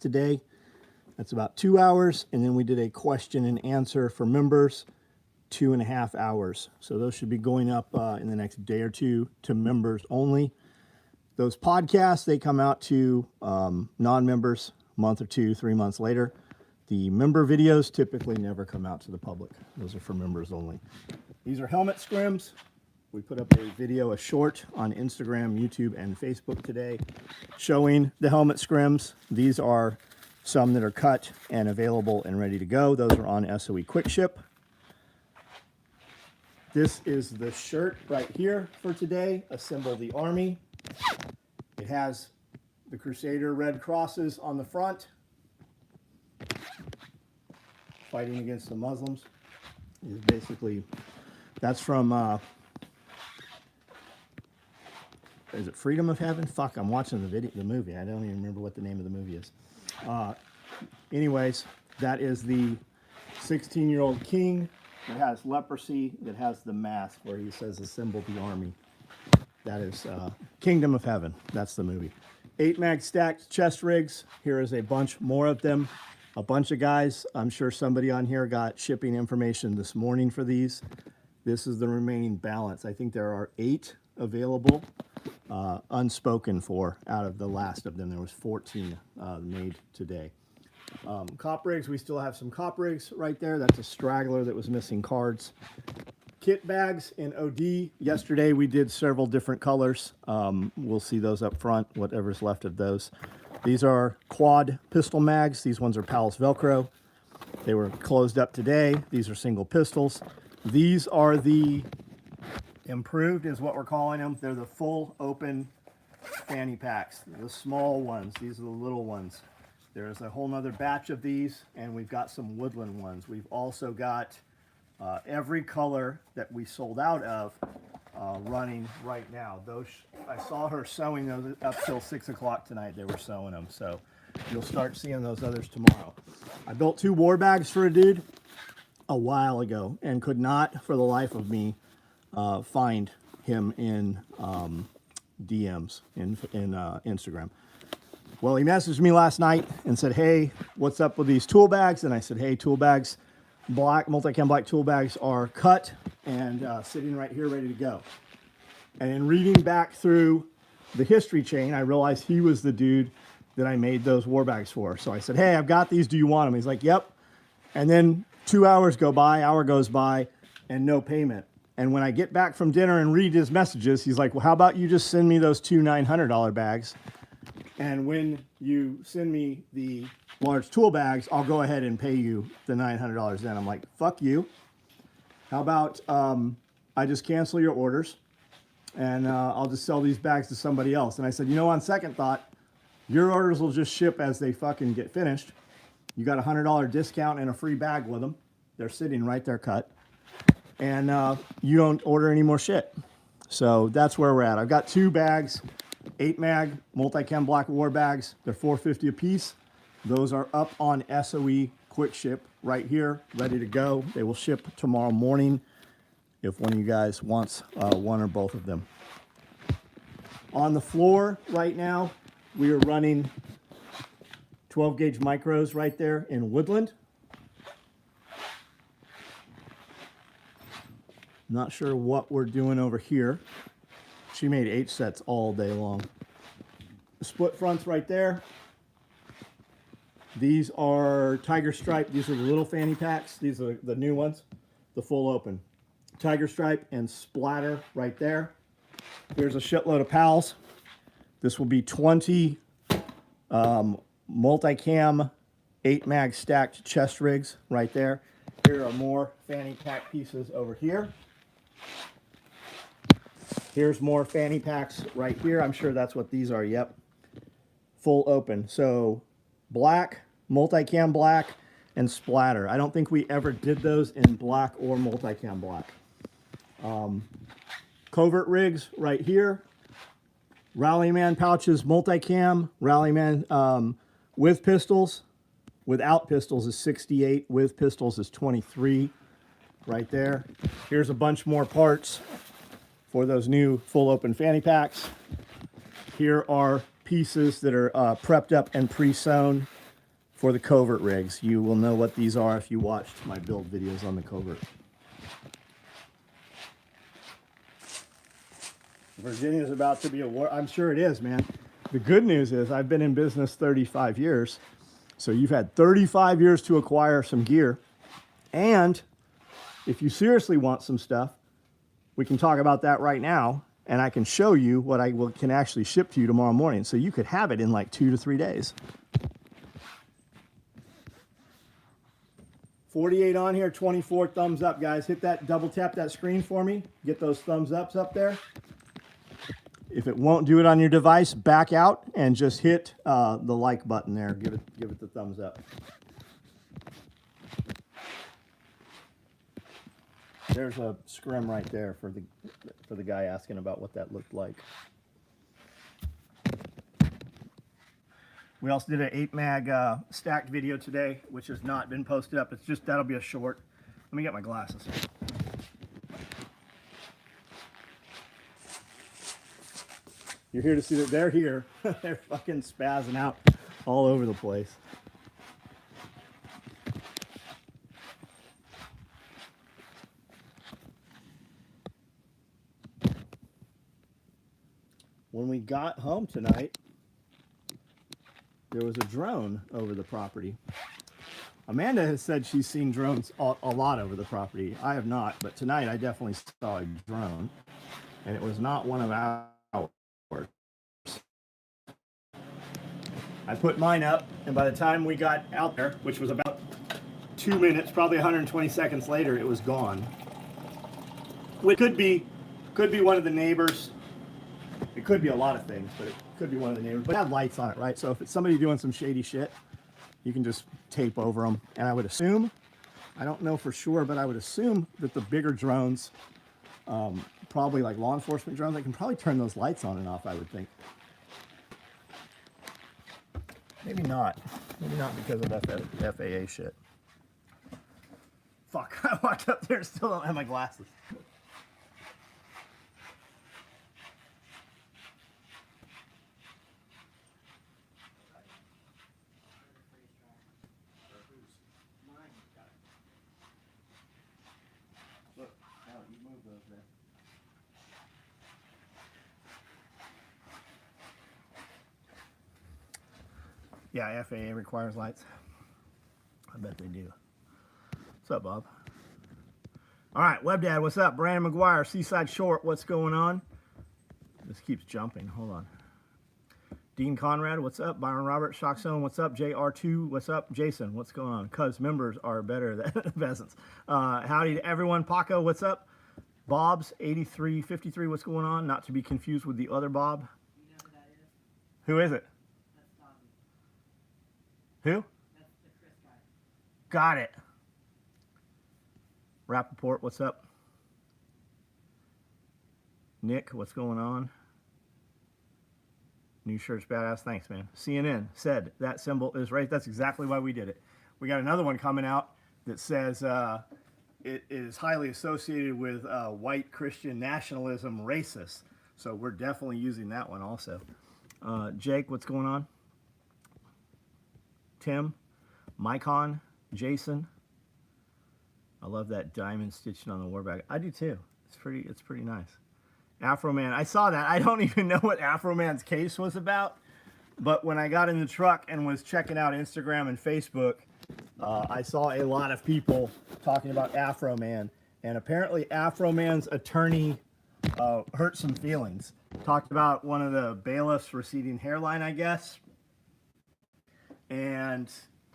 today. That's about 2 hours. And then we did a question and answer for members, 2.5 hours. So those should be going up in the next day or two to members only. Those podcasts, they come out to non-members a month or 2, 3 months later. The member videos typically never come out to the public. Those are for members only. These are helmet scrims. We put up a video, a short, on Instagram, YouTube, and Facebook today showing the helmet scrims. These are some that are cut and available and ready to go. Those are on SOE Quick Ship. This is the shirt right here for today, Assemble the Army. It has the Crusader Red Crosses on the front, fighting against the Muslims. Is basically, that's from, is it Freedom of Heaven? Fuck, I'm watching the movie. I don't even remember what the name of the movie is. Anyways, that is the 16-year-old king that has leprosy, that has the mask where he says, assemble the army. That is Kingdom of Heaven. That's the movie. 8 mag stacked chest rigs. Here is a bunch more of them. A bunch of guys. I'm sure somebody on here got shipping information this morning for these. This is the remaining balance. I think there are 8 available, unspoken for out of the last of them. There was 14 made today. Cop rigs, we still have some cop rigs right there. That's a straggler that was missing cards. Kit bags in OD. Yesterday we did several different colors. We'll see those up front, whatever's left of those. These are quad pistol mags. These ones are Powell's Velcro. They were closed up today. These are single pistols. These are the improved, is what we're calling them. They're the full open fanny packs, the small ones. These are the little ones. There's a whole nother batch of these, and we've got some woodland ones. We've also got every color that we sold out of running right now. Those, I saw her sewing those up till 6 o'clock tonight. They were sewing them, so you'll start seeing those others tomorrow. I built 2 war bags for a dude a while ago and could not for the life of me find him in DMs in Instagram. Well, he messaged me last night and said, hey, what's up with these tool bags? And I said, hey, tool bags, black, multi-cam black tool bags are cut and sitting right here ready to go. And in reading back through the history chain, I realized he was the dude that I made those war bags for. So I said, hey, I've got these. Do you want them? He's like, yep. And then 2 hours go by, hour goes by, and no payment. And when I get back from dinner and read his messages, he's like, well, how about you just send me those 2 $900 bags? And when you send me the large tool bags, I'll go ahead and pay you the $900 then. I'm like, fuck you. How about I just cancel your orders and I'll just sell these bags to somebody else. And I said, you know, on second thought, your orders will just ship as they fucking get finished. You got a $100 discount and a free bag with them. They're sitting right there cut. And you don't order any more shit. So that's where we're at. I've got 2 bags. 8 mag multi-cam black war bags. They're $4.50 a piece. Those are up on SOE Quick Ship right here, ready to go. They will ship tomorrow morning if one of you guys wants one or both of them. On the floor right now, we are running 12 gauge micros right there in woodland. Not sure what we're doing over here. She made 8 sets all day long. The split fronts right there. These are Tiger Stripe. These are the little fanny packs. These are the new ones, the full open. Tiger Stripe and Splatter right there. Here's a shitload of Pals. This will be 20 multi-cam 8 mag stacked chest rigs right there. Here are more fanny pack pieces over here. Here's more fanny packs right here. I'm sure that's what these are. Yep. Full open. So black, multi-cam black, and Splatter. I don't think we ever did those in black or multi-cam black. Covert rigs right here. Rallyman pouches, multi-cam. Rallyman with pistols. Without pistols is 68. With pistols is 23. Right there. Here's a bunch more parts for those new full open fanny packs. Here are pieces that are prepped up and pre-sewn for the covert rigs. You will know what these are if you watched my build videos on the covert. Virginia's about to be a war. I'm sure it is, man. The good news is I've been in business 35 years. So you've had 35 years to acquire some gear. And if you seriously want some stuff, we can talk about that right now. And I can show you what can actually ship to you tomorrow morning. So you could have it in like 2 to 3 days. 48 on here, 24 thumbs up, guys. Hit that, double tap that screen for me. Get those thumbs ups up there. If it won't do it on your device, back out and just hit the like button there. Give it the thumbs up. There's a scrim right there for the guy asking about what that looked like. We also did an 8-mag stacked video today, which has not been posted up. It's just, that'll be a short. Let me get my glasses. You're here to see that they're here. They're fucking spazzing out all over the place. When we got home tonight, there was a drone over the property. Amanda has said she's seen drones a lot over the property. I have not, but tonight I definitely saw a drone, and it was not one of ours. I put mine up, and by the time we got out there, which was about 2 minutes, probably 120 seconds later, it was gone. It could be one of the neighbors. It could be a lot of things, but it could be one of the neighbors. But it had lights on it, right? So if it's somebody doing some shady shit, you can just tape over them. And I would assume, I don't know for sure, but I would assume that the bigger drones, probably like law enforcement drones, they can probably turn those lights on and off, I would think. Maybe not. Maybe not because of FAA shit. Fuck, I walked up there and still don't have my glasses. Look, now you move those there. Yeah, FAA requires lights. I bet they do. What's up, Bob? All right, WebDad, what's up? Brandon McGuire, Seaside Short, what's going on? This keeps jumping. Hold on. Dean Conrad, what's up? Byron Robert, Shock Zone, what's up? JR2, what's up? Jason, what's going on? Cuz members are better than peasants. Howdy to everyone. Paco, what's up? Bob's 8353, what's going on? Not to be confused with the other Bob. You know who that is? Who is it? That's Tommy. Who? That's the Chris guy. Got it. Rappaport, what's up? Nick, what's going on? New shirt's badass. Thanks, man. CNN said that symbol is right. That's exactly why we did it. We got another one coming out that says it is highly associated with white Christian nationalism, racist. So we're definitely using that one also. Jake, what's going on? Tim, Micon, Jason. I love that diamond stitching on the war bag. I do too. It's pretty nice. Afro Man, I saw that. I don't even know what Afro Man's case was about, but when I got in the truck and was checking out Instagram and Facebook, I saw a lot of people talking about Afro Man, and apparently Afro Man's attorney hurt some feelings. Talked about one of the bailiffs' receding hairline, I guess, and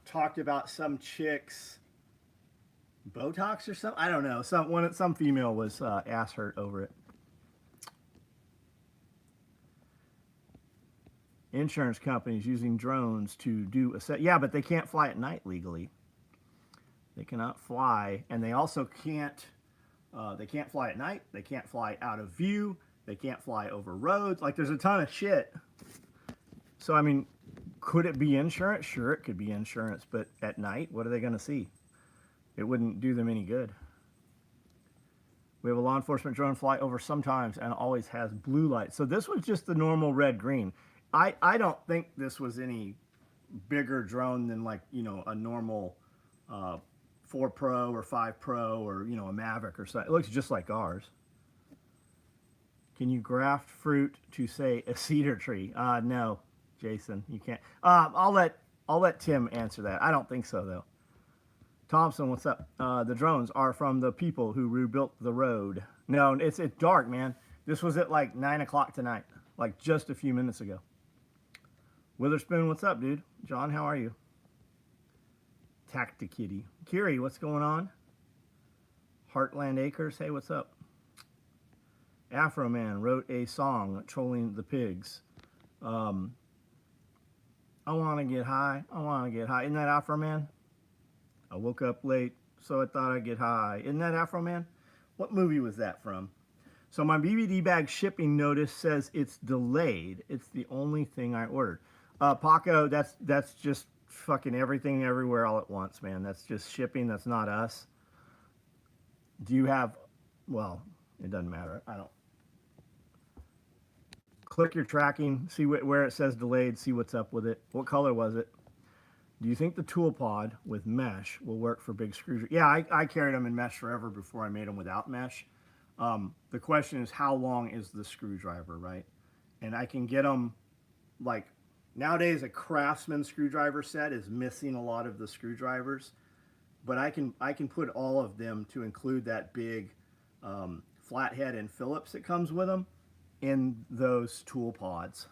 talked about some chick's Botox or something. I don't know. Some female was ass hurt over it. Insurance companies using drones to do yeah, but they can't fly at night legally. They cannot fly, and they also can't fly at night. They can't fly out of view. They can't fly over roads. Like, there's a ton of shit. So, I mean, could it be insurance? Sure, it could be insurance, but at night, what are they going to see? It wouldn't do them any good. We have a law enforcement drone fly over sometimes and always has blue light. So this was just the normal red-green. I don't think this was any bigger drone than like, a normal 4 Pro or 5 Pro or, a Mavic or something. It looks just like ours. Can you graft fruit to, say, a cedar tree? No, Jason, you can't. I'll let Tim answer that. I don't think so, though. Thompson, what's up? The drones are from the people who rebuilt the road. No, it's dark, man. This was at like 9 o'clock tonight, like just a few minutes ago. Witherspoon, what's up, dude? John, how are you? Tactikitty. Kiri, what's going on? Heartland Acres, hey, what's up? Afro Man wrote a song trolling the pigs. I want to get high. I want to get high. Isn't that Afro Man? I woke up late, so I thought I'd get high. Isn't that Afro Man? What movie was that from? So my BBD bag shipping notice says it's delayed. It's the only thing I ordered. Paco, that's just fucking everything everywhere all at once, man. That's just shipping. That's not us. Do you have, well, it doesn't matter. I don't. Click your tracking, see where it says delayed, see what's up with it. What color was it? Do you think the tool pod with mesh will work for big screws? Yeah, I carried them in mesh forever before I made them without mesh. The question is, how long is the screwdriver, right? And I can get them, like, nowadays a Craftsman screwdriver set is missing a lot of the screwdrivers, but I can put all of them to include that big flathead and Phillips that comes with them in those tool pods.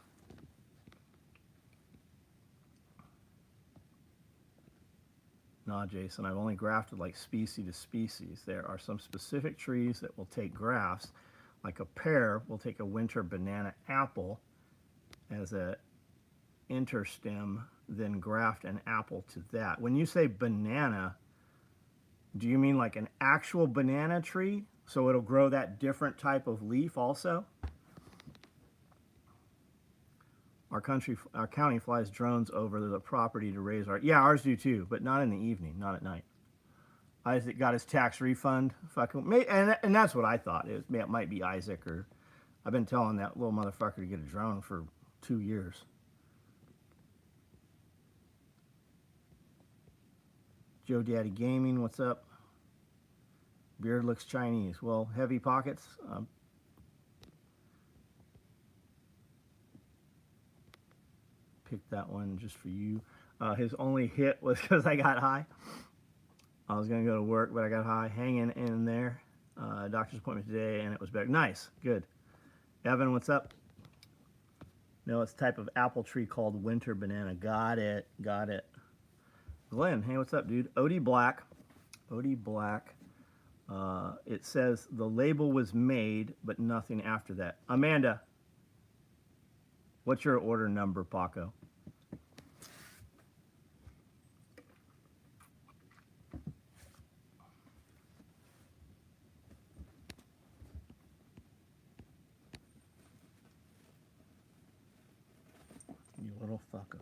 Nah, Jason, I've only grafted like species to species. There are some specific trees that will take grafts, like a pear will take a winter banana apple as a interstem, then graft an apple to that. When you say banana, do you mean like an actual banana tree? So it'll grow that different type of leaf also? Our county flies drones over the property to raise our... Yeah, ours do too, but not in the evening, not at night. Isaac got his tax refund. Fucking, and that's what I thought. It might be Isaac, or... I've been telling that little motherfucker to get a drone for 2 years. Joe Daddy Gaming, what's up? Beard looks Chinese. Well, heavy pockets. Picked that one just for you. His only hit was because I got high. I was going to go to work, but I got high. Hanging in there. Doctor's appointment today, and it was better. Nice. Good. Evan, what's up? No, it's a type of apple tree called winter banana. Got it. Got it. Glenn, hey, what's up, dude? Odie Black. Odie Black. It says the label was made, but nothing after that. Amanda, what's your order number, Paco? You little fucko.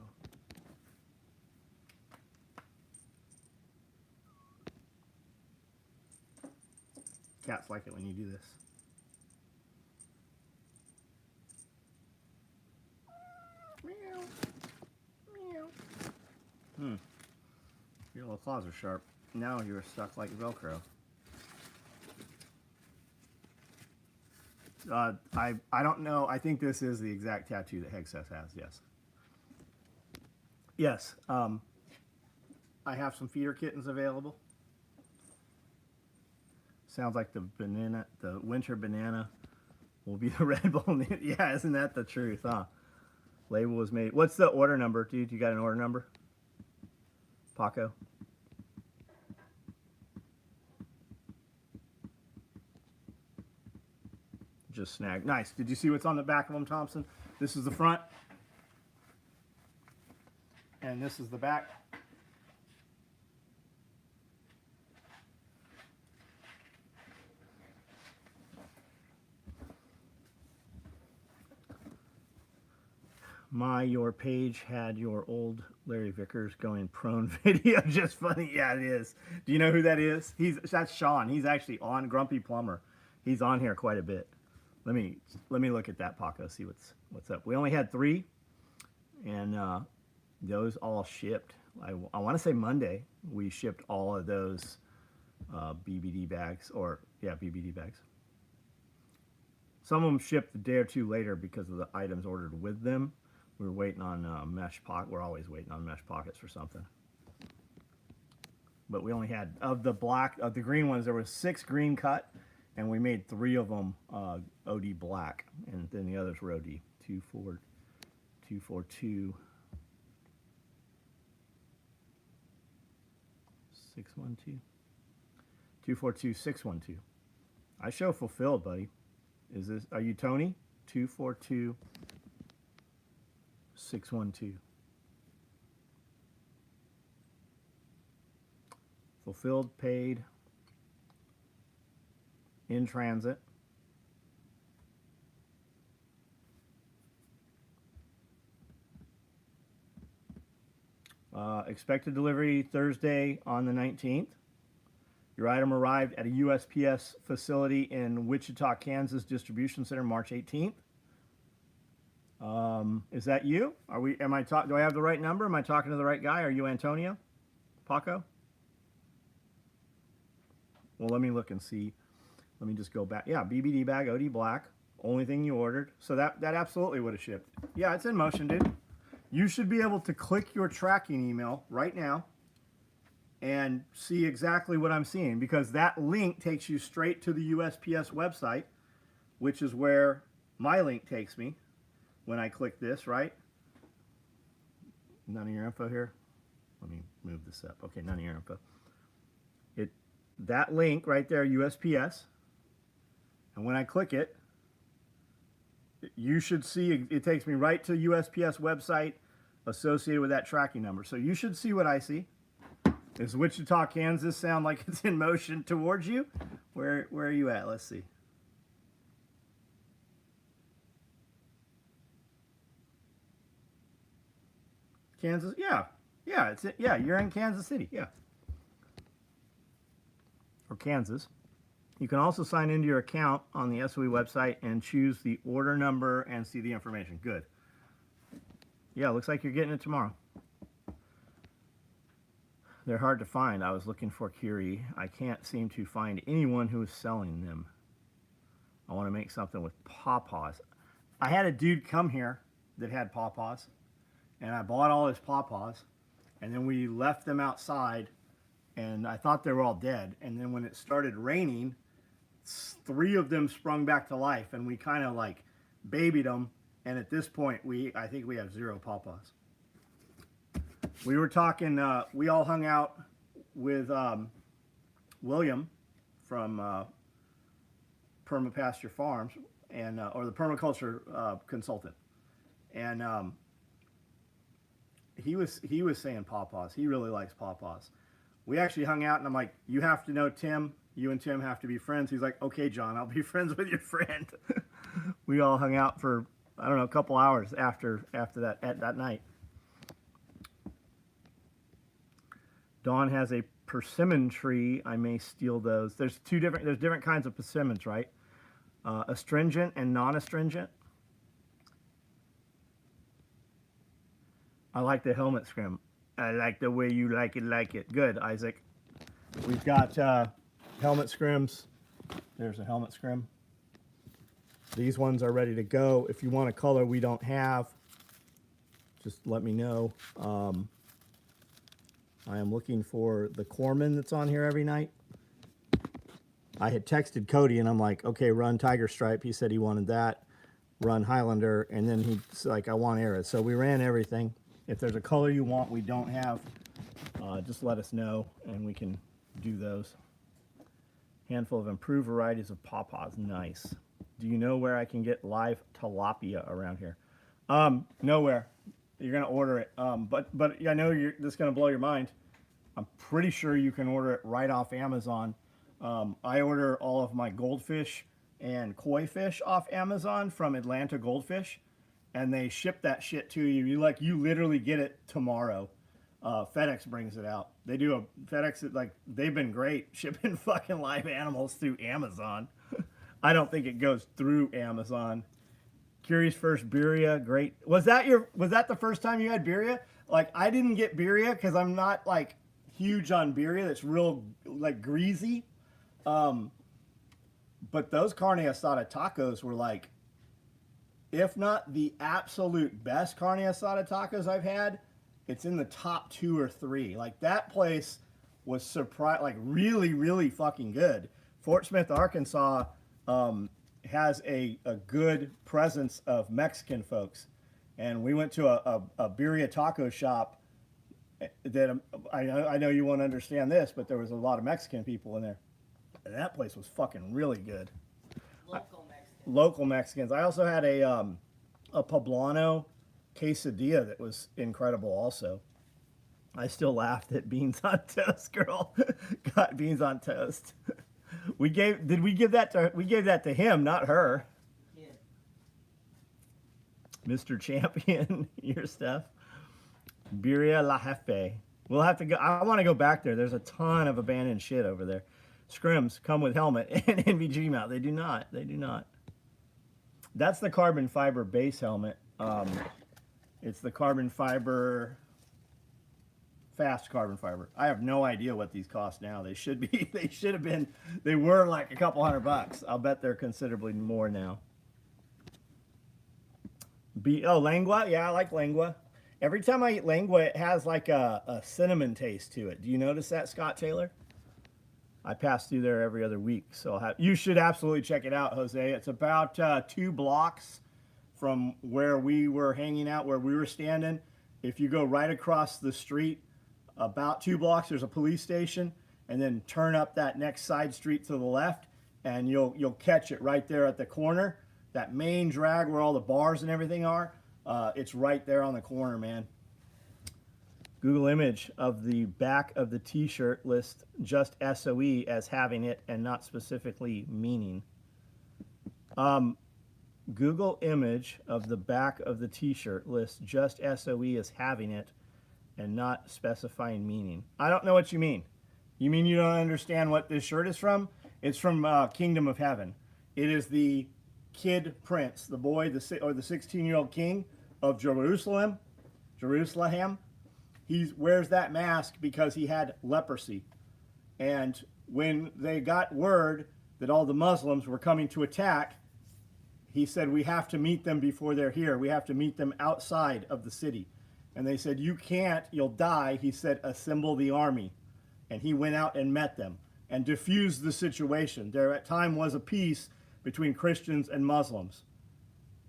Cats like it when you do this. Meow. Meow. Your little claws are sharp. Now you're stuck like Velcro. I don't know. I think this is the exact tattoo that Hexes has, yes. Yes. I have some feeder kittens available. Sounds like the winter banana will be the Red Bull. Yeah, isn't that the truth, huh? Label was made. What's the order number, dude? You got an order number? Paco? Just snagged. Nice. Did you see what's on the back of them, Thompson? This is the front. And this is the back. Your page had your old Larry Vickers going prone video. Just funny. Yeah, it is. Do you know who that is? That's Sean. He's actually on Grumpy Plumber. He's on here quite a bit. Let me look at that, Paco, see what's up. We only had 3, and those all shipped. I want to say Monday we shipped all of those BBD bags, or yeah, BBD bags. Some of them shipped a day or two later because of the items ordered with them. We were waiting on mesh pocket. We're always waiting on mesh pockets for something. But we only had, of the green ones, there was 6 green cut, and we made 3 of them OD black, and then the others were OD 242 612 242 612. I show fulfilled, buddy. Are you Tony? 242 612. Fulfilled, paid, in transit. Expected delivery Thursday on the 19th. Your item arrived at a USPS facility in Wichita, Kansas distribution center March 18th. Is that you? Do I have the right number? Am I talking to the right guy? Are you Antonio? Paco? Well, let me look and see. Let me just go back. Yeah, BBD bag, OD black. Only thing you ordered. So that absolutely would have shipped. Yeah, it's in motion, dude. You should be able to click your tracking email right now and see exactly what I'm seeing, because that link takes you straight to the USPS website, which is where my link takes me when I click this, right? None of your info here. Let me move this up. Okay, none of your info. That link right there, USPS, and when I click it, you should see it takes me right to USPS website associated with that tracking number. So you should see what I see. Does Wichita, Kansas sound like it's in motion towards you? Where are you at? Let's see. Kansas, yeah, you're in Kansas City, yeah. Or Kansas. You can also sign into your account on the SOE website and choose the order number and see the information. Good. Yeah, looks like you're getting it tomorrow. They're hard to find. I was looking for Curie. I can't seem to find anyone who is selling them. I want to make something with pawpaws. I had a dude come here that had pawpaws, and I bought all his pawpaws, and then we left them outside, and I thought they were all dead. And then when it started raining, 3 of them sprung back to life, and we kind of like babied them. And at this point, I think we have 0 pawpaws. We were talking, we all hung out with William from Permapasture Farms, and or the permaculture consultant, and he was saying pawpaws. He really likes pawpaws. We actually hung out, and I'm like, you have to know Tim. You and Tim have to be friends. He's like, okay, John, I'll be friends with your friend. We all hung out for, I don't know, a couple hours after that night. Dawn has a persimmon tree. I may steal those. There's different kinds of persimmons, right? Astringent and non-astringent. I like the helmet scrim. I like the way you like it. Good, Isaac. We've got helmet scrims. There's a helmet scrim. These ones are ready to go. If you want a color we don't have, just let me know. I am looking for the Corman that's on here every night. I had texted Cody, and I'm like, okay, run Tiger Stripe. He said he wanted that. Run Highlander, and then he's like, I want Era. So we ran everything. If there's a color you want we don't have, just let us know, and we can do those. Handful of improved varieties of pawpaws. Nice. Do you know where I can get live tilapia around here? Nowhere. You're gonna order it. But I know this is gonna blow your mind. I'm pretty sure you can order it right off Amazon. I order all of my goldfish and koi fish off Amazon from Atlanta Goldfish, and they ship that shit to you. You literally get it tomorrow. FedEx brings it out. They do a FedEx, like, they've been great shipping fucking live animals through Amazon. I don't think it goes through Amazon. Curie's first birria, great. Was that the first time you had birria? Like, I didn't get birria because I'm not like huge on birria. That's real like greasy. But those carne asada tacos were like, if not the absolute best carne asada tacos I've had, it's in the top 2 or 3. Like, that place was like really, really fucking good. Fort Smith, Arkansas, has a good presence of Mexican folks, and we went to a birria taco shop that I know you won't understand this, but there was a lot of Mexican people in there, and that place was fucking really good. Local Mexican. Local Mexicans. I also had a poblano quesadilla that was incredible also. I still laughed at beans on toast, girl. Got beans on toast. We gave that to him, not her. Yeah. Mr. Champion, your stuff. Birria La Jefe. We'll have to go. I want to go back there. There's a ton of abandoned shit over there. Scrims come with helmet and NVG mount. They do not. They do not. That's the carbon fiber base helmet. It's the carbon fiber, fast carbon fiber. I have no idea what these cost now. They should be. They should have been. They were like a couple $100. I'll bet they're considerably more now. Lengua. Yeah, I like lengua. Every time I eat lengua, it has like a cinnamon taste to it. Do you notice that, Scott Taylor? I pass through there every other week, so you should absolutely check it out, Jose. It's about 2 blocks from where we were hanging out, where we were standing. If you go right across the street, about 2 blocks, there's a police station, and then turn up that next side street to the left, and you'll catch it right there at the corner. That main drag where all the bars and everything are, it's right there on the corner, man. Google image of the back of the t-shirt lists just SOE as having it and not specifically meaning. Google image of the back of the t-shirt lists just SOE as having it and not specifying meaning. I don't know what you mean. You mean you don't understand what this shirt is from? It's from Kingdom of Heaven. It is the kid prince, the boy, the 16-year-old king of Jerusalem. He wears that mask because he had leprosy. And when they got word that all the Muslims were coming to attack, he said, we have to meet them before they're here. We have to meet them outside of the city. And they said, you can't, you'll die. He said, assemble the army. And he went out and met them and diffused the situation. There at time was a peace between Christians and Muslims.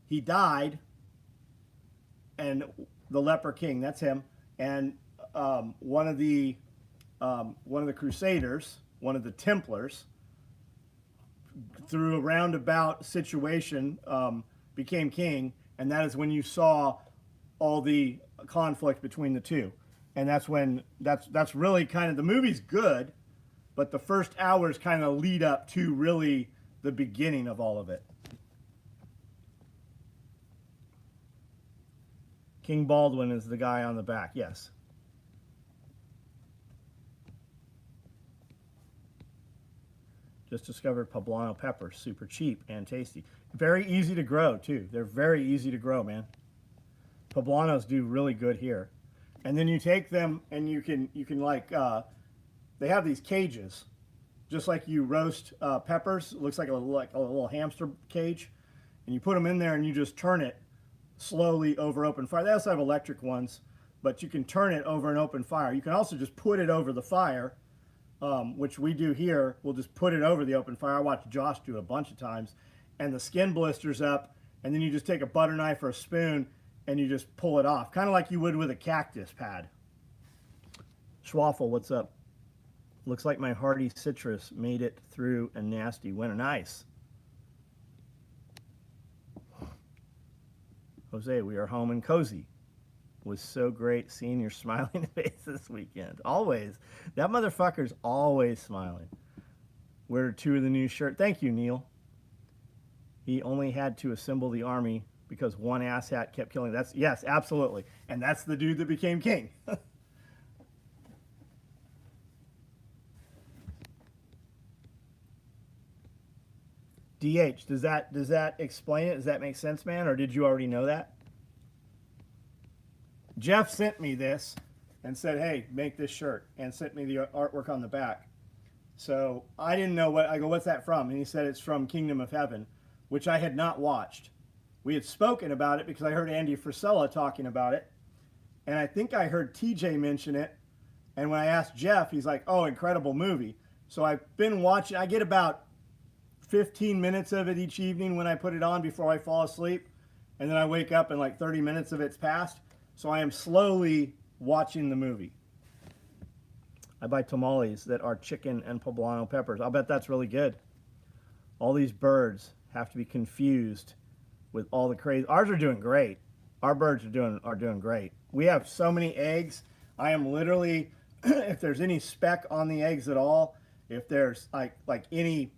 He died, and the leper king, that's him, and one of the Crusaders, one of the Templars, through a roundabout situation, became king, and that is when you saw all the conflict between the two. And that's really kind of, the movie's good, but the first hours kind of lead up to really the beginning of all of it. King Baldwin is the guy on the back, yes. Just discovered poblano peppers, super cheap and tasty. Very easy to grow too. They're very easy to grow, man. Poblanos do really good here. And then you take them and you can like, they have these cages, just like you roast peppers. It looks like a little hamster cage. And you put them in there and you just turn it slowly over open fire. They also have electric ones, but you can turn it over an open fire. You can also just put it over the fire, which we do here. We'll just put it over the open fire. I watched Josh do it a bunch of times. And the skin blisters up, and then you just take a butter knife or a spoon and you just pull it off, kind of like you would with a cactus pad. Schwaffel, what's up? Looks like my hardy citrus made it through a nasty winter. Nice. Jose, we are home and cozy. Was so great seeing your smiling face this weekend. Always. That motherfucker's always smiling. Wear 2 of the new shirt. Thank you, Neil. He only had to assemble the army because one asshat kept killing. Yes, absolutely. And that's the dude that became king. DH, does that explain it? Does that make sense, man? Or did you already know that? Jeff sent me this and said, hey, make this shirt, and sent me the artwork on the back. So I didn't know what, I go, what's that from? And he said it's from Kingdom of Heaven, which I had not watched. We had spoken about it because I heard Andy Frisella talking about it. And I think I heard TJ mention it. And when I asked Jeff, he's like, oh, incredible movie. So I've been watching, I get about 15 minutes of it each evening when I put it on before I fall asleep. And then I wake up and like 30 minutes of it's passed. So I am slowly watching the movie. I buy tamales that are chicken and poblano peppers. I'll bet that's really good. All these birds have to be confused with all the crazy. Ours are doing great. Our birds are doing great. We have so many eggs. I am literally, if there's any speck on the eggs at all, if there's like any,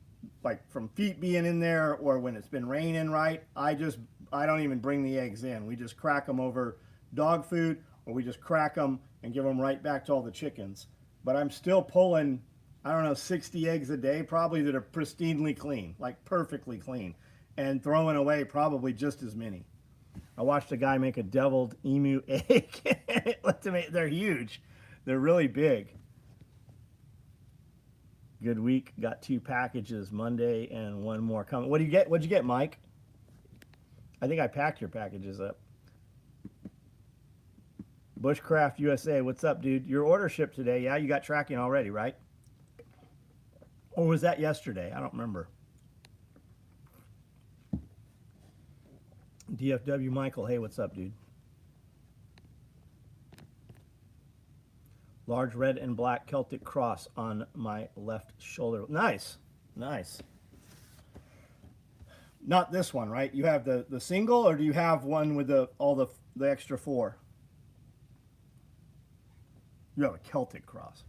like from feet being in there or when it's been raining, right, I don't even bring the eggs in. We just crack them over dog food, or we just crack them and give them right back to all the chickens. But I'm still pulling, I don't know, 60 eggs a day probably that are pristinely clean, like perfectly clean, and throwing away probably just as many. I watched a guy make a deviled emu egg. They're huge. They're really big. Good week. Got 2 packages Monday and 1 more coming. What do you get? What'd you get, Mike? I think I packed your packages up. Bushcraft USA, what's up, dude? Your order shipped today. Yeah, you got tracking already, right? Or was that yesterday? I don't remember. DFW Michael, hey, what's up, dude? Large red and black Celtic cross on my left shoulder. Nice, nice. Not this one, right? You have the single, or do you have one with all the extra 4? You have a Celtic cross.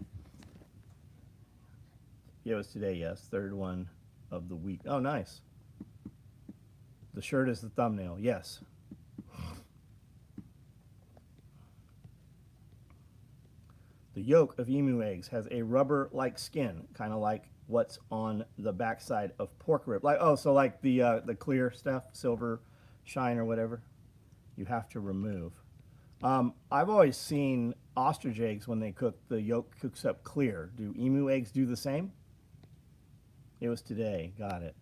Yeah, it was today, yes. 3rd one of the week. Oh, nice. The shirt is the thumbnail, yes. The yolk of emu eggs has a rubber-like skin, kind of like what's on the backside of pork rib. Like, oh, so like the clear stuff, silver shine or whatever, you have to remove. I've always seen ostrich eggs, when they cook, the yolk cooks up clear. Do emu eggs do the same? It was today. Got it.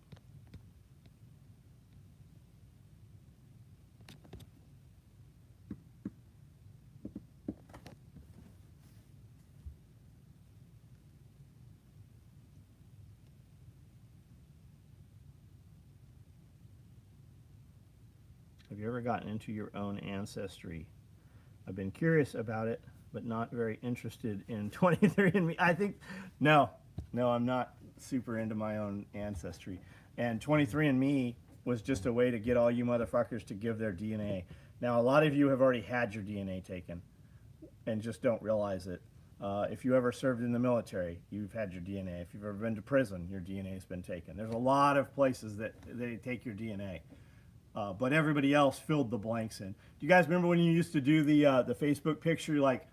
Have you ever gotten into your own ancestry? I've been curious about it, but not very interested in 23andMe. I think, no, I'm not super into my own ancestry. And 23andMe was just a way to get all you motherfuckers to give their DNA. Now, a lot of you have already had your DNA taken and just don't realize it. If you ever served in the military, you've had your DNA. If you've ever been to prison, your DNA has been taken. There's a lot of places that they take your DNA. But everybody else filled the blanks in. Do you guys remember when you used to do the Facebook picture, like,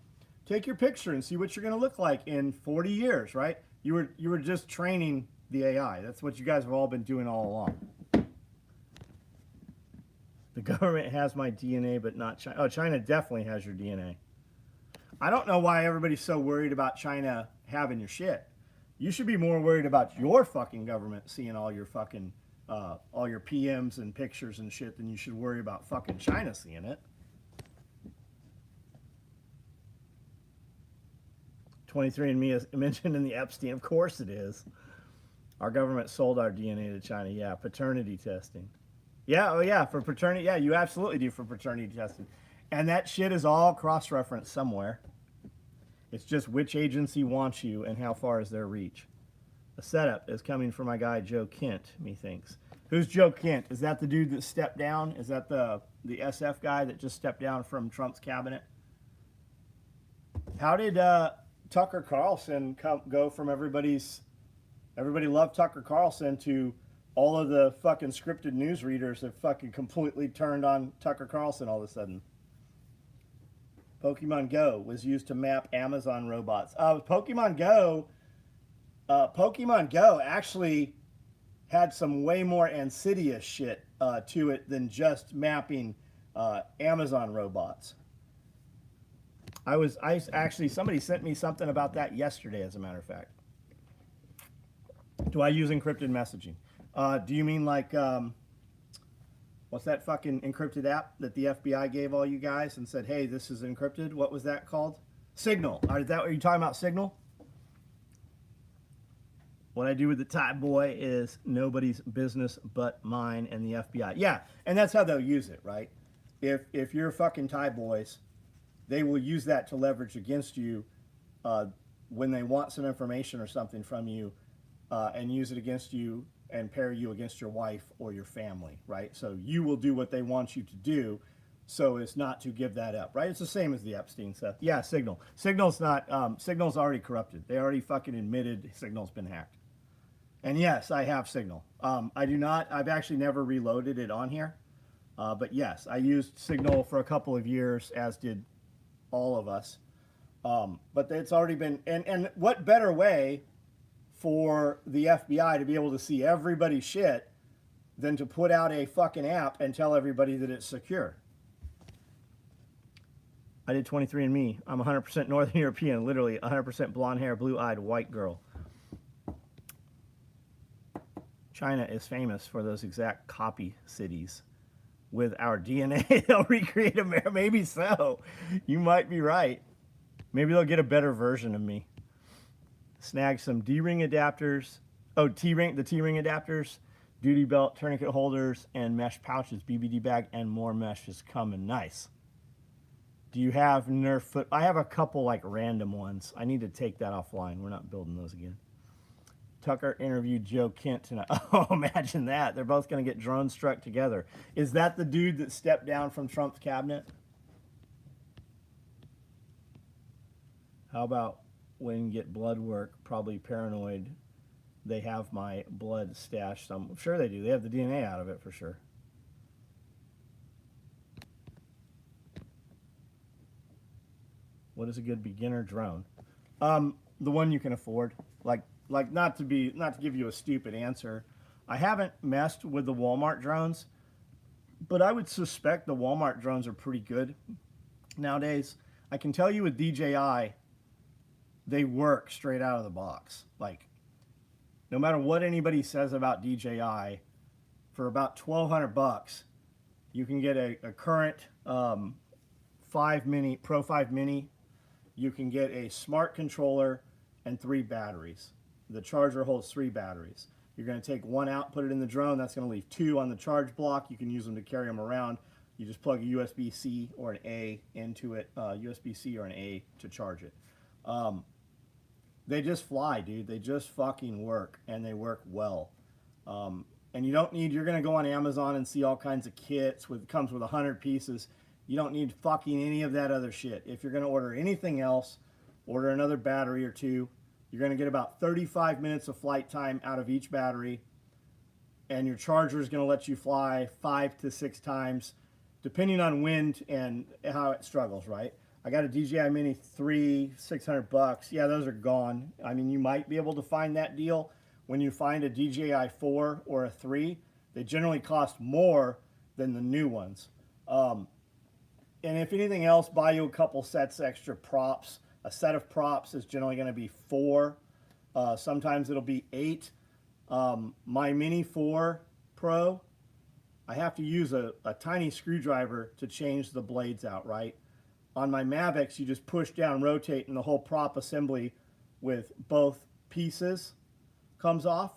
take your picture and see what you're going to look like in 40 years, right? You were just training the AI. That's what you guys have all been doing all along. The government has my DNA, but not China. Oh, China definitely has your DNA. I don't know why everybody's so worried about China having your shit. You should be more worried about your fucking government seeing all your fucking all your PMs and pictures and shit than you should worry about fucking China seeing it. 23andMe is mentioned in the Epstein. Of course it is. Our government sold our DNA to China. Yeah, paternity testing. Yeah, oh yeah, for paternity. Yeah, you absolutely do for paternity testing. And that shit is all cross-referenced somewhere. It's just which agency wants you and how far is their reach. The setup is coming from my guy Joe Kent, methinks. Who's Joe Kent? Is that the dude that stepped down? Is that the SF guy that just stepped down from Trump's cabinet? How did Tucker Carlson go from everybody loved Tucker Carlson to all of the fucking scripted news readers have fucking completely turned on Tucker Carlson all of a sudden? Pokemon Go was used to map Amazon robots. Pokemon Go actually had some way more insidious shit to it than just mapping Amazon robots. Actually, somebody sent me something about that yesterday, as a matter of fact. Do I use encrypted messaging? Do you mean like, what's that fucking encrypted app that the FBI gave all you guys and said, hey, this is encrypted? What was that called? Signal. Are you talking about Signal? What I do with the Thai boy is nobody's business but mine and the FBI. Yeah, and that's how they'll use it, right? If you're fucking Thai boys, they will use that to leverage against you when they want some information or something from you, and use it against you and pair you against your wife or your family, right? So you will do what they want you to do, so as not to give that up, right? It's the same as the Epstein stuff. Yeah, Signal. Signal's not. Signal's already corrupted. They already fucking admitted Signal's been hacked. And yes, I have Signal. I do not. I've actually never reloaded it on here, but yes, I used Signal for a couple of years, as did all of us. But it's already been. And what better way for the FBI to be able to see everybody's shit than to put out a fucking app and tell everybody that it's secure? I did 23andMe. I'm 100% Northern European, literally 100% blonde hair, blue-eyed, white girl. China is famous for those exact copy cities. With our DNA, they'll recreate America. Maybe so. You might be right. Maybe they'll get a better version of me. Snag some D-ring adapters. Oh, the T-ring adapters, duty belt, tourniquet holders, and mesh pouches. BBD bag and more mesh is coming. Nice. Do you have Nerf foot? I have a couple like random ones. I need to take that offline. We're not building those again. Tucker interviewed Joe Kent tonight. Oh, imagine that. They're both going to get drone struck together. Is that the dude that stepped down from Trump's cabinet? How about when you get blood work? Probably paranoid. They have my blood stashed. I'm sure they do. They have the DNA out of it for sure. What is a good beginner drone? The one you can afford. Like not to give you a stupid answer. I haven't messed with the Walmart drones, but I would suspect the Walmart drones are pretty good nowadays. I can tell you with DJI, they work straight out of the box. Like, no matter what anybody says about DJI, for about $1,200, you can get a current 5 Mini, Pro 5 Mini. You can get a smart controller and 3 batteries. The charger holds 3 batteries. You're going to take one out, put it in the drone. That's going to leave 2 on the charge block. You can use them to carry them around. You just plug a USB-C or an A into it, USB-C or an A to charge it. They just fly, dude. They just fucking work, and they work well. And you don't need, you're going to go on Amazon and see all kinds of kits comes with 100 pieces. You don't need fucking any of that other shit. If you're going to order anything else, order another battery or 2. You're going to get about 35 minutes of flight time out of each battery, and your charger is going to let you fly 5 to 6 times, depending on wind and how it struggles, right? I got a DJI Mini 3, $600. Yeah, those are gone. I mean, you might be able to find that deal. When you find a DJI 4 or a 3, they generally cost more than the new ones. And if anything else, buy you a couple sets extra props. A set of props is generally going to be 4. Sometimes it'll be 8. My Mini 4 Pro, I have to use a tiny screwdriver to change the blades out, right? On my Mavics, you just push down, rotate, and the whole prop assembly with both pieces comes off.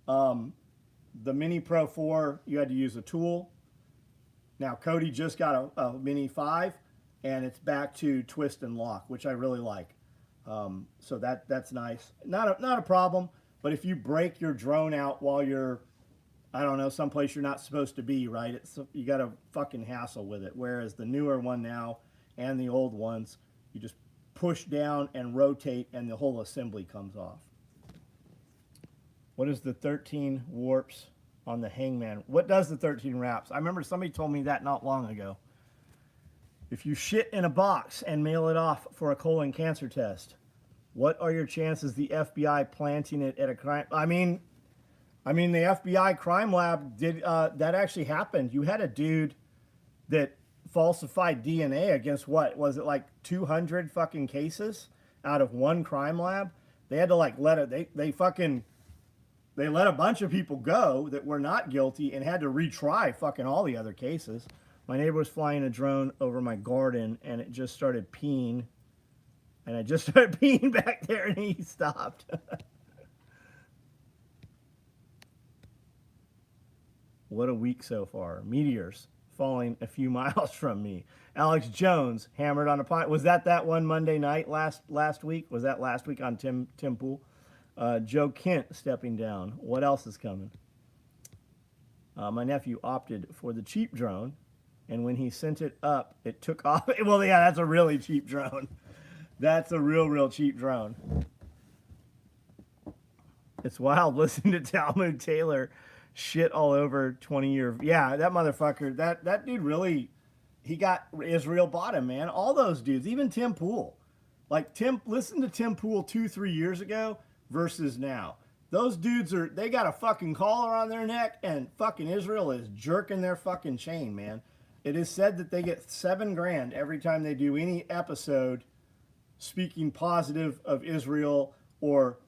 The Mini Pro 4, you had to use a tool. Now, Cody just got a Mini 5. And it's back to twist and lock, which I really like. So that's nice. Not a problem, but if you break your drone out while you're, I don't know, someplace you're not supposed to be, right? You got a fucking hassle with it. Whereas the newer one now and the old ones, you just push down and rotate and the whole assembly comes off. What is the 13 warps on the Hangman? What does the 13 wraps? I remember somebody told me that not long ago. If you shit in a box and mail it off for a colon cancer test, what are your chances the FBI planting it at a crime? I mean, the FBI crime lab did, that actually happened. You had a dude that falsified DNA against what was it, like 200 fucking cases out of one crime lab. They had to like let it. They let a bunch of people go that were not guilty and had to retry fucking all the other cases. My neighbor was flying a drone over my garden and it just started peeing. And I just started peeing back there and he stopped. What a week so far. Meteors falling a few miles from me. Alex Jones hammered on a pint. Was that one Monday night last week? Was that last week on Tim Pool? Joe Kent stepping down. What else is coming? My nephew opted for the cheap drone, and when he sent it up, it took off. Well, yeah, that's a really cheap drone. That's a real cheap drone. It's wild listening to Talmud Taylor shit all over 20-year. Yeah, that motherfucker, that dude really, he got Israel bottom, man. All those dudes, even Tim Pool. Like listen to Tim Pool 2-3 years ago versus now. Those dudes they got a fucking collar on their neck and fucking Israel is jerking their fucking chain, man. It is said that they get $7,000 every time they do any episode speaking positive of Israel or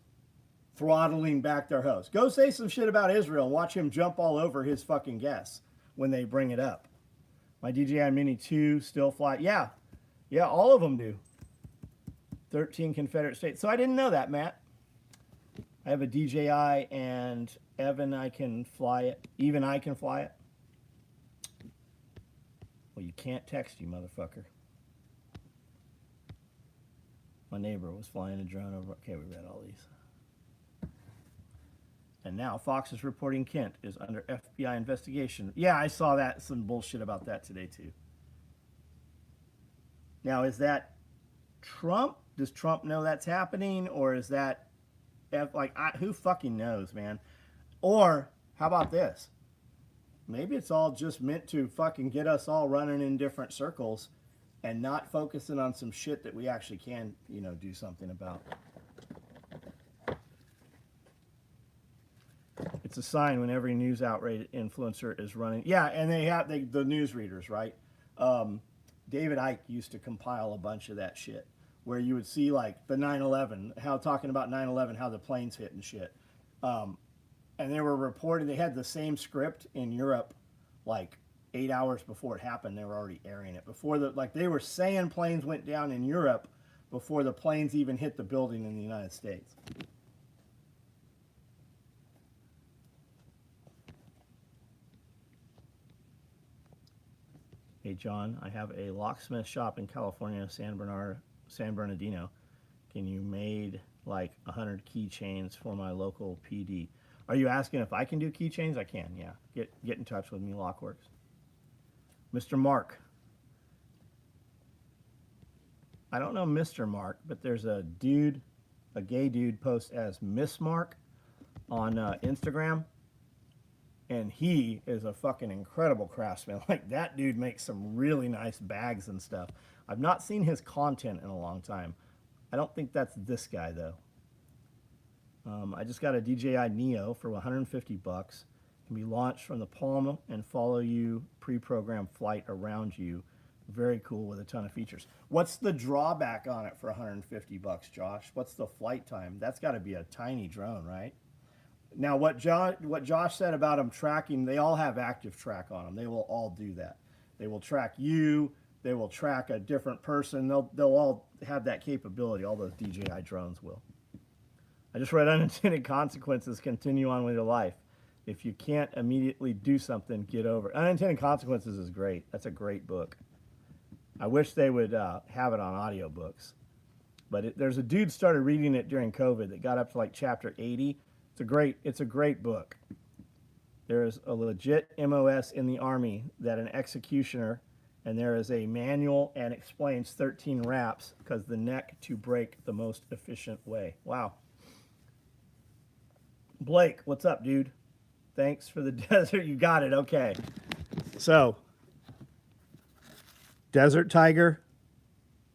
throttling back their host. Go say some shit about Israel and watch him jump all over his fucking guests when they bring it up. My DJI Mini 2 still fly. Yeah, all of them do. 13 Confederate states. So I didn't know that, Matt. I have a DJI and Evan, I can fly it. Even I can fly it. Well, you can't text, you motherfucker. My neighbor was flying a drone over. Okay, we read all these. And now Fox is reporting Kent is under FBI investigation. Yeah, I saw that. Some bullshit about that today, too. Now, is that Trump? Does Trump know that's happening? Or is that, who fucking knows, man? Or, how about this? Maybe it's all just meant to fucking get us all running in different circles and not focusing on some shit that we actually can, do something about. It's a sign when every news outlet influencer is running. Yeah, and they have the news readers, right? David Icke used to compile a bunch of that shit where you would see like the 9/11, talking about 9/11, how the planes hit and shit. And they were reporting, they had the same script in Europe like 8 hours before it happened. They were already airing it before they were saying planes went down in Europe before the planes even hit the building in the United States. Hey, John, I have a locksmith shop in California, San Bernardino. Can you made like 100 keychains for my local PD? Are you asking if I can do keychains? I can, yeah. Get in touch with me, Lockworks. Mr. Mark. I don't know Mr. Mark, but there's a gay dude posts as Miss Mark on Instagram. And he is a fucking incredible craftsman. Like, that dude makes some really nice bags and stuff. I've not seen his content in a long time. I don't think that's this guy, though. I just got a DJI Neo for $150. Can be launched from the palm and follow you pre-programmed flight around you. Very cool with a ton of features. What's the drawback on it for $150, Josh? What's the flight time? That's got to be a tiny drone, right? Now, what Josh said about them tracking, they all have active track on them. They will all do that. They will track you. They will track a different person. They'll all have that capability. All those DJI drones will. I just read Unintended Consequences. Continue on with your life. If you can't immediately do something, get over it. Unintended Consequences is great. That's a great book. I wish they would have it on audiobooks. But there's a dude started reading it during COVID that got up to like chapter 80. It's a great book. There's a legit MOS in the Army that an executioner, and there is a manual and explains 13 wraps because the neck to break the most efficient way. Wow. Blake, what's up, dude? Thanks for the desert. You got it. Okay. So, Desert Tiger,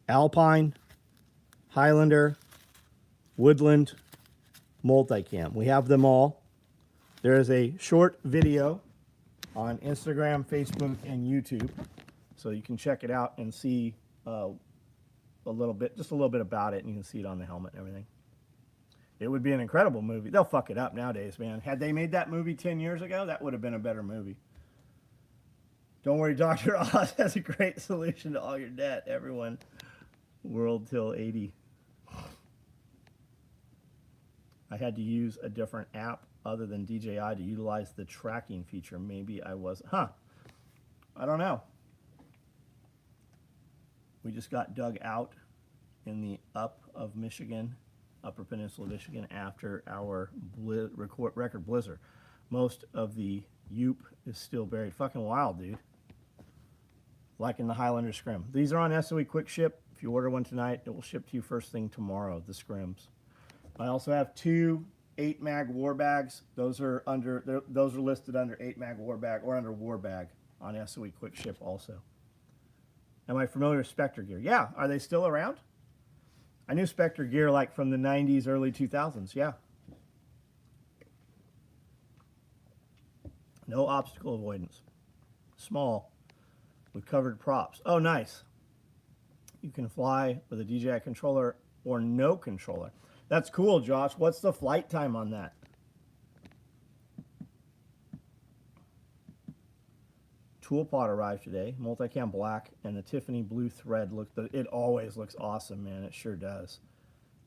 Alpine, Highlander, Woodland, Multicam. We have them all. There is a short video on Instagram, Facebook, and YouTube. So you can check it out and see a little bit, just a little bit about it, and you can see it on the helmet and everything. It would be an incredible movie. They'll fuck it up nowadays, man. Had they made that movie 10 years ago, that would have been a better movie. Don't worry, Dr. Oz has a great solution to all your debt, everyone. World till 80. I had to use a different app other than DJI to utilize the tracking feature. Maybe I was, I don't know. We just got dug out in the Upper Peninsula of Michigan after our record blizzard. Most of the Yoop is still buried. Fucking wild, dude. Like in the Highlander scrim. These are on SOE quick ship. If you order one tonight, it will ship to you first thing tomorrow, the scrims. I also have 2 8-mag war bags. Those are listed under 8-mag war bag or under war bag on SOE quick ship also. Am I familiar with Spectre gear? Yeah. Are they still around? I knew Spectre gear like from the 90s, early 2000s. Yeah. No obstacle avoidance. Small with covered props. Oh, nice. You can fly with a DJI controller or no controller. That's cool, Josh. What's the flight time on that? Tool pod arrived today. Multicam black and the Tiffany blue thread. It always looks awesome, man. It sure does.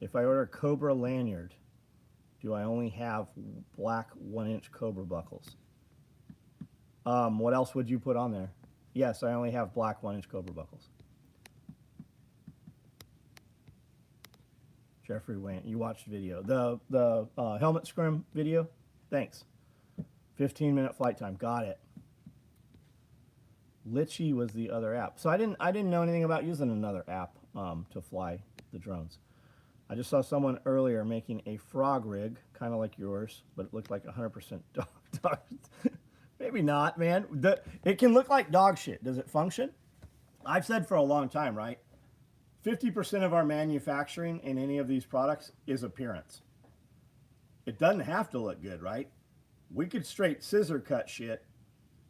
If I order a Cobra lanyard, do I only have black 1-inch Cobra buckles? What else would you put on there? Yes, I only have black 1-inch Cobra buckles. Jeffrey Wayne, you watched the video. The helmet scrim video? Thanks. 15-minute flight time. Got it. Litchi was the other app. So I didn't know anything about using another app to fly the drones. I just saw someone earlier making a frog rig, kind of like yours, but it looked like 100% dog. Maybe not, man. It can look like dog shit. Does it function? I've said for a long time, right? 50% of our manufacturing in any of these products is appearance. It doesn't have to look good, right? We could straight scissor cut shit,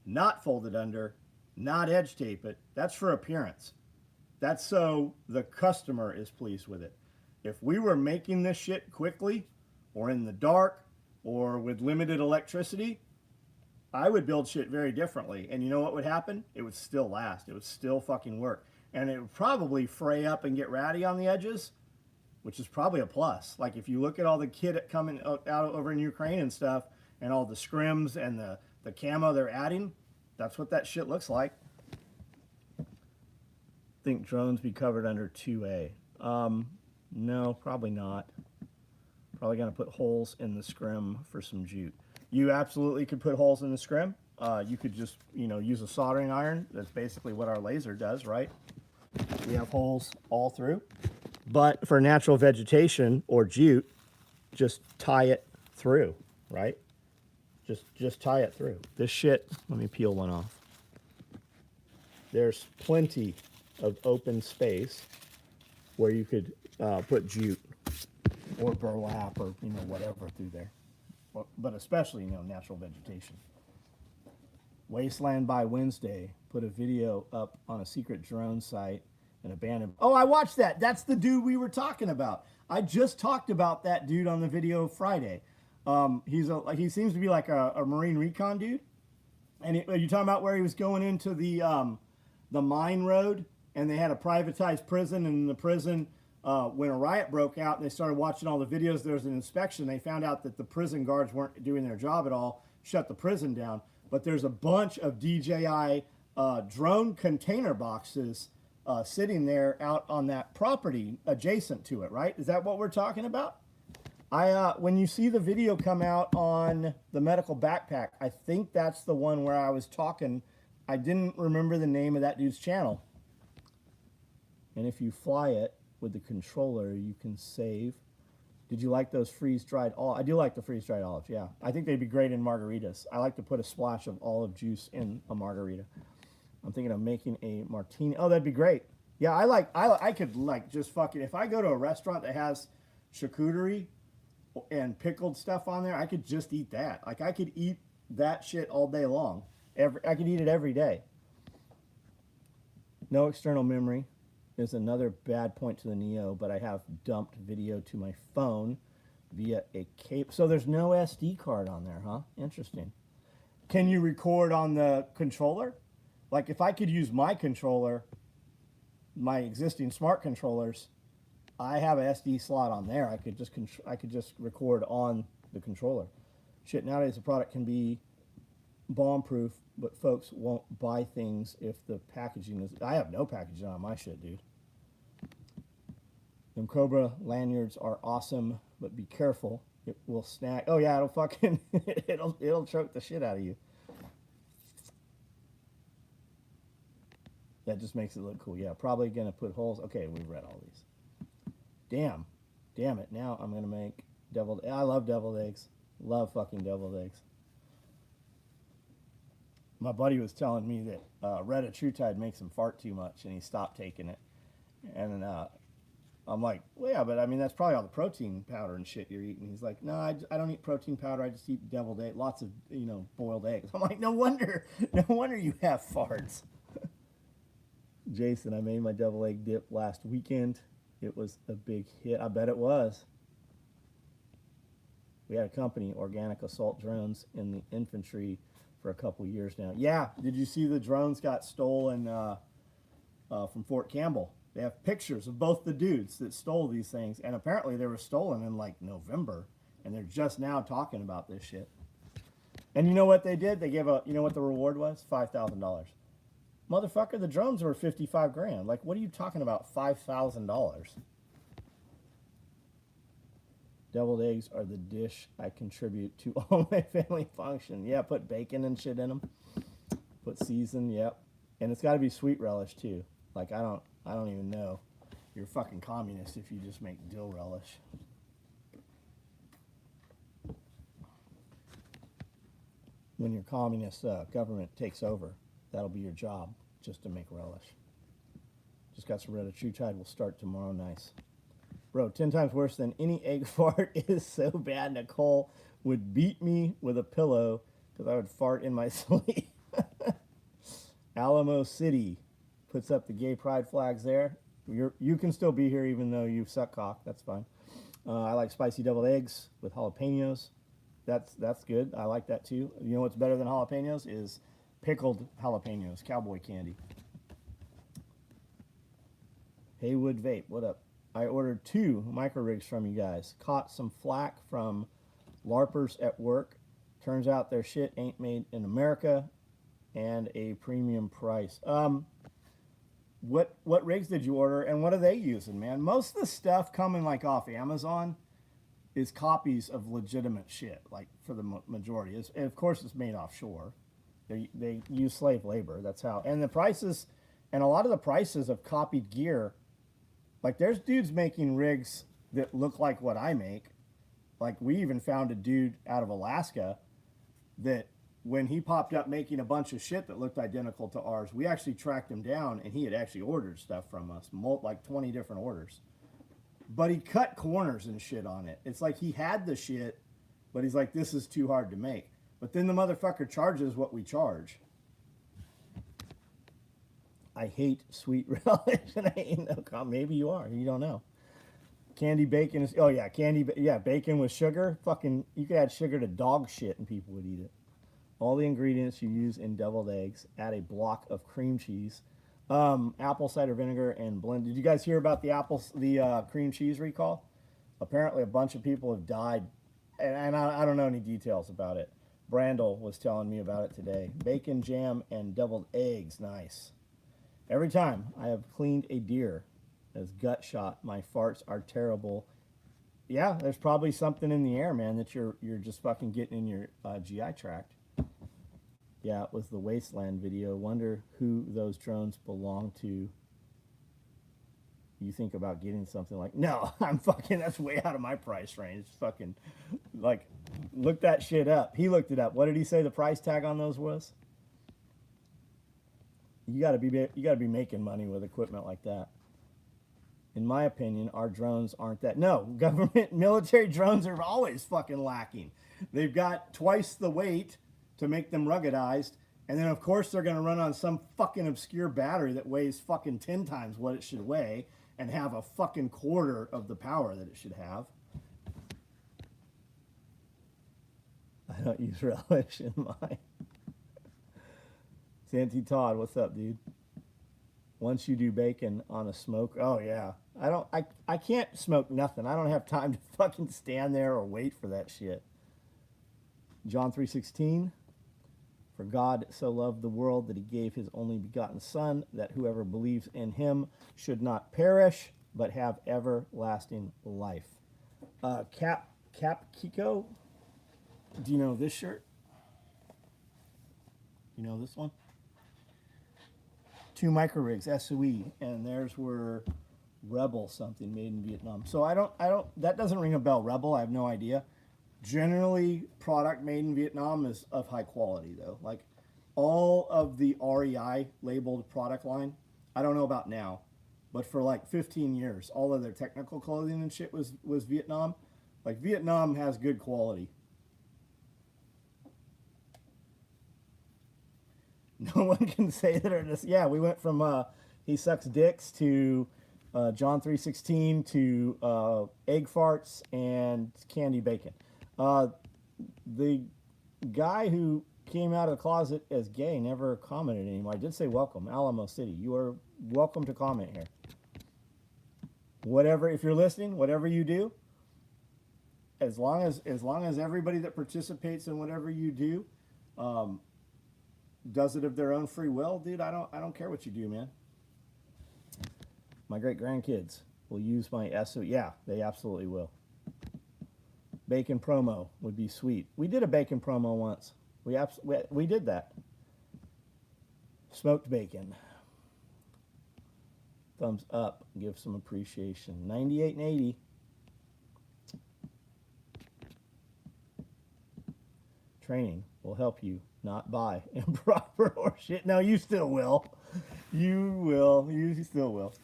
not fold it under, not edge tape it. That's for appearance. That's so the customer is pleased with it. If we were making this shit quickly or in the dark or with limited electricity, I would build shit very differently. And you know what would happen? It would still last. It would still fucking work. And it would probably fray up and get ratty on the edges, which is probably a plus. Like if you look at all the kit coming out over in Ukraine and stuff, and all the scrims and the camo they're adding, that's what that shit looks like. Think drones be covered under 2A? No, probably not. Probably gonna put holes in the scrim for some jute. You absolutely could put holes in the scrim. You could just, use a soldering iron. That's basically what our laser does, right? We have holes all through. But for natural vegetation or jute, just tie it through, right? Just tie it through. This shit, let me peel one off. There's plenty of open space where you could put jute or burlap or, whatever through there. But especially, natural vegetation. Wasteland by Wednesday put a video up on a secret drone site and abandoned. Oh, I watched that. That's the dude we were talking about. I just talked about that dude on the video Friday. He seems to be like a Marine recon dude. And you're talking about where he was going into the mine road, and they had a privatized prison, and in the prison, when a riot broke out and they started watching all the videos, there was an inspection. They found out that the prison guards weren't doing their job at all, shut the prison down. But there's a bunch of DJI drone container boxes sitting there out on that property adjacent to it, right? Is that what we're talking about? When you see the video come out on the medical backpack, I think that's the one where I was talking. I didn't remember the name of that dude's channel. And if you fly it with the controller, you can save. Did you like those freeze-dried olives? I do like the freeze-dried olives, yeah. I think they'd be great in margaritas. I like to put a splash of olive juice in a margarita. I'm thinking of making a martini. Oh, that'd be great. Yeah, I could just fucking, if I go to a restaurant that has charcuterie and pickled stuff on there, I could just eat that. Like I could eat that shit all day long. I could eat it every day. No external memory is another bad point to the Neo, but I have dumped video to my phone via a cable. So there's no SD card on there, huh? Interesting. Can you record on the controller? Like if I could use my controller, my existing smart controllers, I have a SD slot on there. I could just record on the controller. Shit, nowadays the product can be bomb proof, but folks won't buy things if the packaging is. I have no packaging on my shit, dude. Them Cobra lanyards are awesome, but be careful. It will snag. Oh yeah, it'll fucking it'll choke the shit out of you. That just makes it look cool. Yeah, probably gonna put holes. Okay, we've read all these. Damn it. Now I'm gonna make deviled. I love deviled eggs. Love fucking deviled eggs. My buddy was telling me that Red True Tide makes him fart too much, and he stopped taking it. And I'm like, well, yeah, but I mean that's probably all the protein powder and shit you're eating. He's like, no, I don't eat protein powder. I just eat deviled egg, lots of boiled eggs. I'm like, no wonder you have farts. Jason, I made my devil egg dip last weekend. It was a big hit. I bet it was. We had a company, Organic Assault Drones, in the infantry for a couple years now. Yeah, did you see the drones got stolen from Fort Campbell? They have pictures of both the dudes that stole these things, and apparently they were stolen in like November, and they're just now talking about this shit. And you know what they did? They gave you know what the reward was? $5,000. Motherfucker, the drones were 55 grand. Like, what are you talking about? $5,000. Deviled eggs are the dish I contribute to all my family function. Yeah, put bacon and shit in them. Put season, yep. And it's got to be sweet relish too. Like I don't even know. You're a fucking communist if you just make dill relish. When your communist government takes over, that'll be your job, just to make relish. Just got some Red True Tide. Will start tomorrow. Nice. Bro, 10 times worse than any egg fart is so bad Nicole would beat me with a pillow because I would fart in my sleep. Alamo City puts up the gay pride flags there. You can still be here even though you suck cock. That's fine. I like spicy deviled eggs with jalapenos. That's good. I like that too. You know what's better than jalapenos is pickled jalapenos, cowboy candy. Haywood Vape, what up? I ordered 2 micro rigs from you guys. Caught some flack from LARPers at work. Turns out their shit ain't made in America and a premium price. What rigs did you order and what are they using, man? Most of the stuff coming like off Amazon is copies of legitimate shit, like for the majority. And of course it's made offshore. They use slave labor. That's how. And the prices, and a lot of the prices of copied gear, like there's dudes making rigs that look like what I make. Like we even found a dude out of Alaska that when he popped up making a bunch of shit that looked identical to ours, we actually tracked him down and he had actually ordered stuff from us, like 20 different orders. But he cut corners and shit on it. It's like he had the shit, but he's like, this is too hard to make. But then the motherfucker charges what we charge. I hate sweet relish, and I ain't no. Maybe you are. You don't know. Candy bacon is. Oh yeah, bacon with sugar. Fucking, you could add sugar to dog shit, and people would eat it. All the ingredients you use in deviled eggs. Add a block of cream cheese, apple cider vinegar, and blend. Did you guys hear about the cream cheese recall? Apparently, a bunch of people have died, and I don't know any details about it. Brandel was telling me about it today. Bacon, jam, and deviled eggs. Nice. Every time I have cleaned a deer as gut shot, my farts are terrible. Yeah, there's probably something in the air, man, that you're just fucking getting in your GI tract. Yeah, it was the Wasteland video. Wonder who those drones belong to. You think about getting something like, no, that's way out of my price range. Fucking, like, look that shit up. He looked it up. What did he say the price tag on those was? You gotta be making money with equipment like that. In my opinion, our drones aren't that. No, government military drones are always fucking lacking. They've got twice the weight to make them ruggedized, And then, of course, they're going to run on some fucking obscure battery that weighs fucking 10 times what it should weigh and have a fucking quarter of the power that it should have. I don't use relish in mine. Santy Todd, what's up, dude? Once you do bacon on a smoke, oh yeah. I can't smoke nothing. I don't have time to fucking stand there or wait for that shit. John 3:16. For God so loved the world that he gave his only begotten Son, that whoever believes in him should not perish, but have everlasting life. Cap Kiko, do you know this shirt? You know this one? 2 micro rigs, SOE, and theirs were Rebel something, made in Vietnam. So that doesn't ring a bell. Rebel, I have no idea. Generally, product made in Vietnam is of high quality, though. Like, all of the REI labeled product line, I don't know about now, but for like 15 years, all of their technical clothing and shit was Vietnam. Like, Vietnam has good quality. No one can say that or just, yeah, we went from he sucks dicks to John 3:16 to egg farts and candy bacon. The guy who came out of the closet as gay never commented anymore. I did say welcome, Alamo City. You are welcome to comment here. Whatever, if you're listening, whatever you do, as long as everybody that participates in whatever you do, does it of their own free will, dude, I don't care what you do, man. My great grandkids will use my SO. Yeah, they absolutely will. Bacon promo would be sweet. We did a bacon promo once. We did that. Smoked bacon. Thumbs up. Give some appreciation. 98 and 80. Training will help you not buy improper or shit. No, you still will. You will. You still will.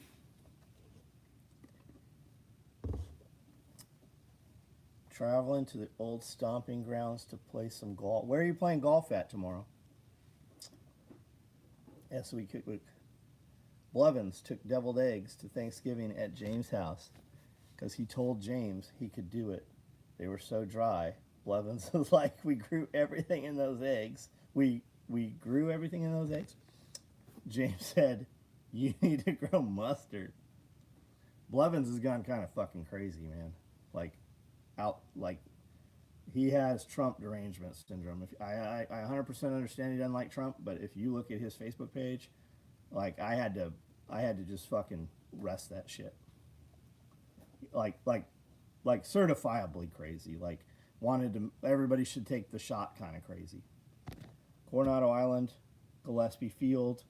Traveling to the old stomping grounds to play some golf. Where are you playing golf at tomorrow? SOE Cookbook. Blevins took deviled eggs to Thanksgiving at James' house because he told James he could do it. They were so dry. Blevins was like, we grew everything in those eggs. We grew everything in those eggs. James said, you need to grow mustard. Blevins has gone kind of fucking crazy, man. Like he has Trump derangement syndrome. If I 100% understand he doesn't like Trump, but if you look at his Facebook page, like I had to just fucking rest that shit. Like certifiably crazy. Like wanted to, everybody should take the shot kind of crazy. Coronado Island, Gillespie Field,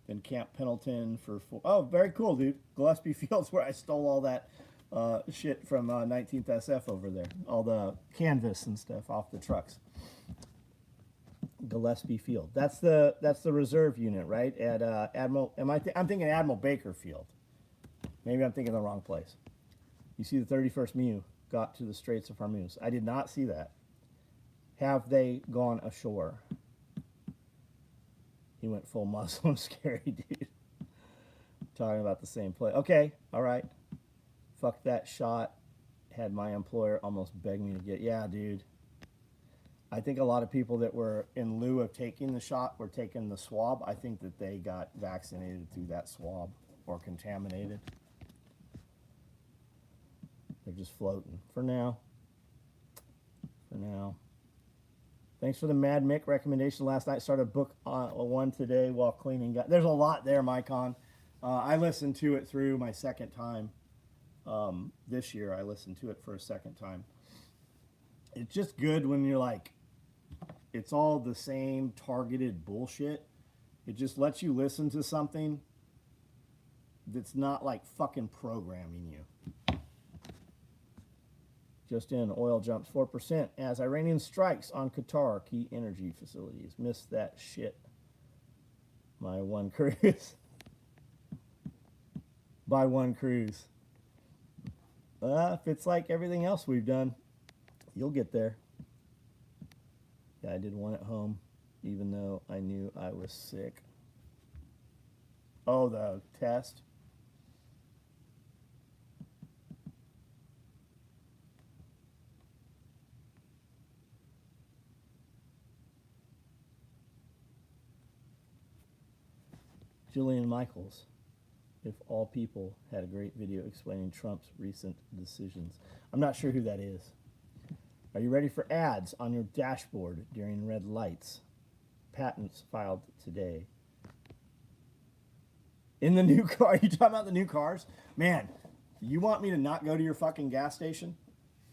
then Camp Pendleton for oh, very cool, dude. Gillespie Field's where I stole all that shit from 19th SF over there. All the canvas and stuff off the trucks. Gillespie Field. That's the reserve unit, right? At Admiral. I'm thinking Admiral Baker Field. Maybe I'm thinking the wrong place. You see the 31st MEU got to the Straits of Hormuz. I did not see that. Have they gone ashore? He went full Muslim. Scary, dude. Talking about the same place. Okay, all right. Fuck that shot. Had my employer almost beg me to get. Yeah, dude. I think a lot of people that were in lieu of taking the shot were taking the swab. I think that they got vaccinated through that swab or contaminated. They're just floating for now. For now. Thanks for the Mad Mick recommendation last night. Started book one today while cleaning. There's a lot there, Mycon. I listened to it through my second time. This year I listened to it for a second time. It's just good when you're like, it's all the same targeted bullshit. It just lets you listen to something that's not like fucking programming you. Just in, oil jumps 4% as Iranian strikes on Qatar key energy facilities. Missed that shit. My one cruise. By one cruise. If it's like everything else we've done, you'll get there. Yeah, I did one at home. even though I knew I was sick. Oh, the test. Jillian Michaels. If all people had a great video explaining Trump's recent decisions. I'm not sure who that is. Are you ready for ads on your dashboard during red lights? Patents filed today. In the new car, are you talking about the new cars? Man, you want me to not go to your fucking gas station?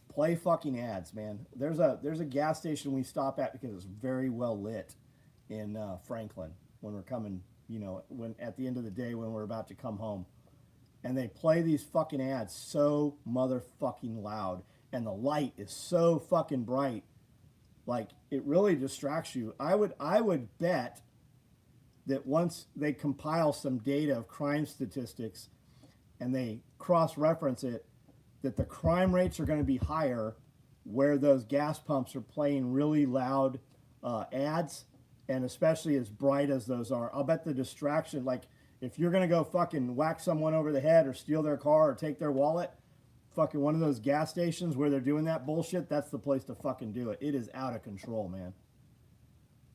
Play fucking ads, man. There's a gas station we stop at because it's very well lit in Franklin when we're coming, you know, when at the end of the day when we're about to come home. And they play these fucking ads so motherfucking loud, and the light is so fucking bright, like it really distracts you. I would bet that once they compile some data of crime statistics and they cross-reference it, that the crime rates are going to be higher where those gas pumps are playing really loud ads, and especially as bright as those are. I'll bet the distraction, like if you're going to go fucking whack someone over the head or steal their car or take their wallet, fucking one of those gas stations where they're doing that bullshit, that's the place to fucking do it. It is out of control, man.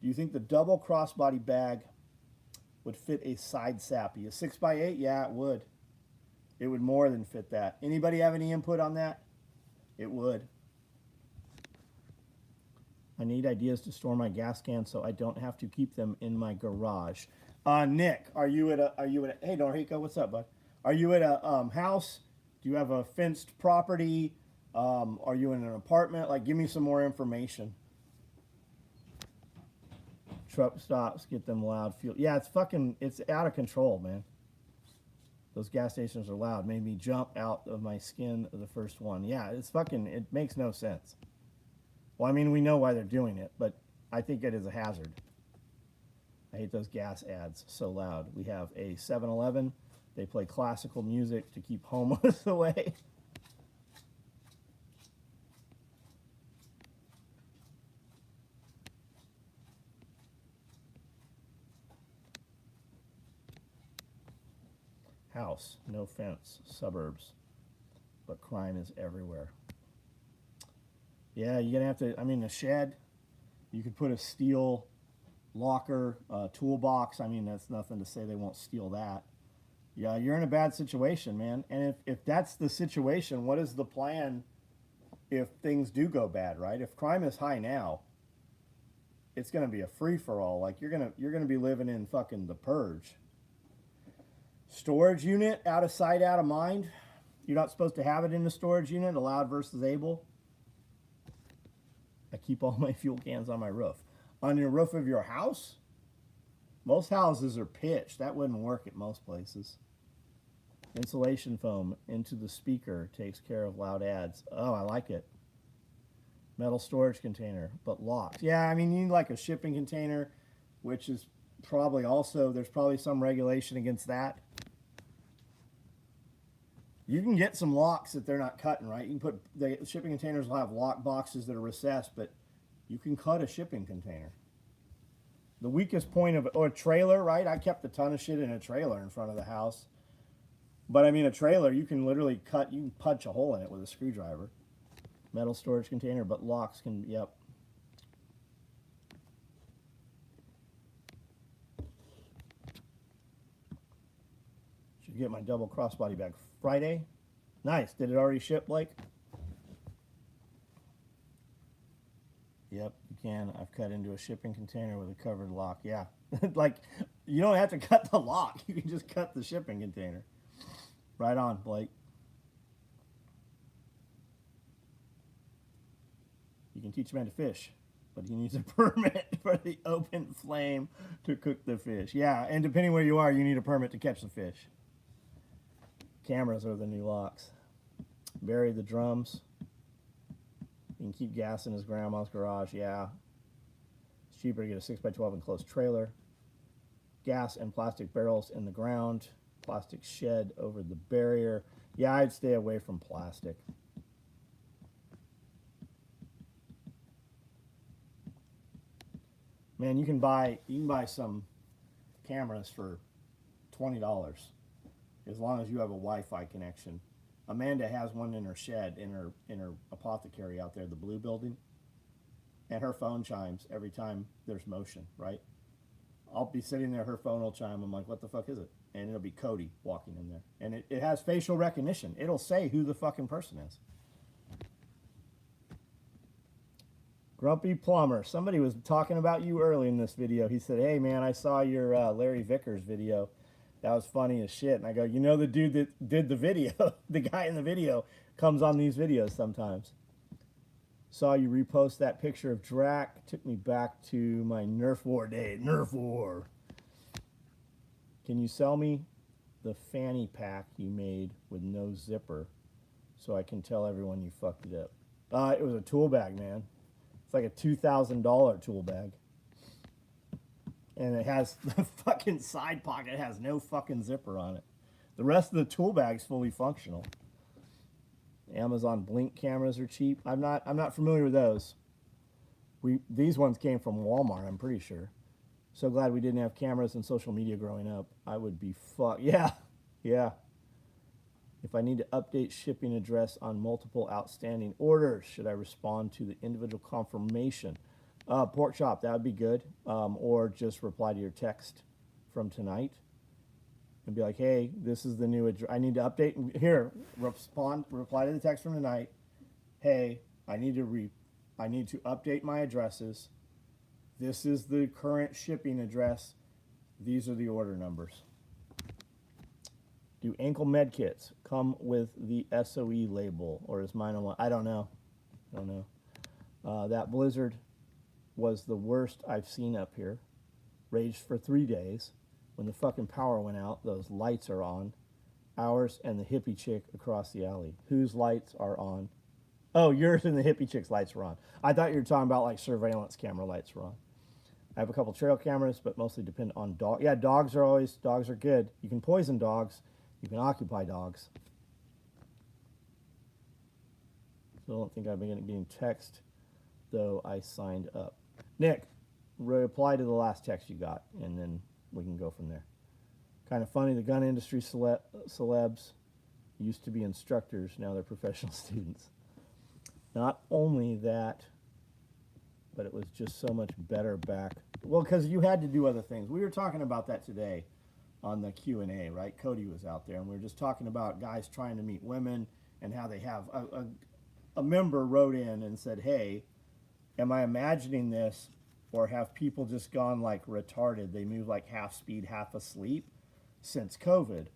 Do you think the double crossbody bag would fit a side sappy? A 6x8? Yeah, it would. It would more than fit that. Anybody have any input on that? It would. I need ideas to store my gas cans so I don't have to keep them in my garage. Nick, are you at a hey Noriko, what's up, bud? Are you at a house? Do you have a fenced property? Are you in an apartment? Like, give me some more information. Truck stops, get them loud fuel. Yeah, it's out of control, man. Those gas stations are loud. Made me jump out of my skin the first one. Yeah, it makes no sense. Well, I mean, we know why they're doing it, but I think it is a hazard. I hate those gas ads so loud. We have a 7-Eleven. They play classical music to keep homeless away. House, no fence, suburbs, but crime is everywhere. Yeah, you're gonna have to, I mean, a shed, you could put a steel locker, toolbox. I mean, that's nothing to say they won't steal that. Yeah, you're in a bad situation, man. And if that's the situation, what is the plan if things do go bad, right? If crime is high now, it's gonna be a free-for-all. Like, you're gonna be living in fucking the purge. Storage unit, out of sight, out of mind. You're not supposed to have it in the storage unit, allowed versus able. I keep all my fuel cans on my roof. On your roof of your house? Most houses are pitched. That wouldn't work at most places. Insulation foam into the speaker takes care of loud ads. Oh, I like it. Metal storage container, but locked. Yeah, I mean, you need like a shipping container, which is probably also, there's probably some regulation against that. You can get some locks that they're not cutting, right? You can put, the shipping containers will have lock boxes that are recessed, but you can cut a shipping container. The weakest point of, or a trailer, right? I kept a ton of shit in a trailer in front of the house. But I mean, a trailer, you can literally cut, you can punch a hole in it with a screwdriver. Metal storage container, but locks can, yep. Should get my double crossbody bag Friday. Nice. Did it already ship, Blake? Yep, you can. I've cut into a shipping container with a covered lock. Yeah. Like, you don't have to cut the lock. You can just cut the shipping container. Right on, Blake. You can teach a man to fish, but he needs a permit for the open flame to cook the fish. Yeah, and depending where you are, you need a permit to catch the fish. Cameras are the new locks. Bury the drums. You can keep gas in his grandma's garage. Yeah. It's cheaper to get a 6x12 enclosed trailer. Gas and plastic barrels in the ground. Plastic shed over the barrier. Yeah, I'd stay away from plastic. Man, you can buy some cameras for $20 as long as you have a Wi-Fi connection. Amanda has one in her shed in her apothecary out there, the blue building, and her phone chimes every time there's motion. Right? I'll be sitting there, her phone will chime. I'm like, what the fuck is it? And it'll be Cody walking in there, and it has facial recognition. It'll say who the fucking person is. Grumpy Plumber. Somebody was talking about you early in this video. He said, hey man, I saw your Larry Vickers video. That was funny as shit. And I go, you know the dude that did the video, the guy in the video comes on these videos sometimes. Saw you repost that picture of Drac. Took me back to my Nerf War day. Nerf War. Can you sell me the fanny pack you made with no zipper so I can tell everyone you fucked it up? It was a tool bag, man. It's like a $2,000 tool bag. And it has the fucking side pocket has no fucking zipper on it. The rest of the tool bag's fully functional. Amazon Blink cameras are cheap. I'm not familiar with those. These ones came from Walmart, I'm pretty sure. So glad we didn't have cameras and social media growing up. I would be fucked. Yeah. If I need to update shipping address on multiple outstanding orders, should I respond to the individual confirmation? Pork chop, that would be good. Or just reply to your text from tonight and be like, hey, this is the new address. I need to update. Here, reply to the text from tonight. Hey, I need to update my addresses. This is the current shipping address. These are the order numbers. Do ankle med kits come with the SOE label, or is mine on? I don't know. That blizzard was the worst I've seen up here. Raged for 3 days. When the fucking power went out, those lights are on. Ours and the hippie chick across the alley. Whose lights are on? Oh, yours and the hippie chick's lights were on. I thought you were talking about like surveillance camera lights were on. I have a couple trail cameras, but mostly depend on dogs. Yeah, dogs are good. You can poison dogs. You can occupy dogs. So I don't think I've been getting text, though I signed up. Nick, reply to the last text you got, and then we can go from there. Kind of funny, the gun industry celebs used to be instructors, now they're professional students. Not only that, but it was just so much better back. Well, because you had to do other things. We were talking about that today on the Q&A, right? Cody was out there, and we were just talking about guys trying to meet women and how they have a member wrote in and said, hey, am I imagining this, or have people just gone like retarded? They move like half speed, half asleep since COVID.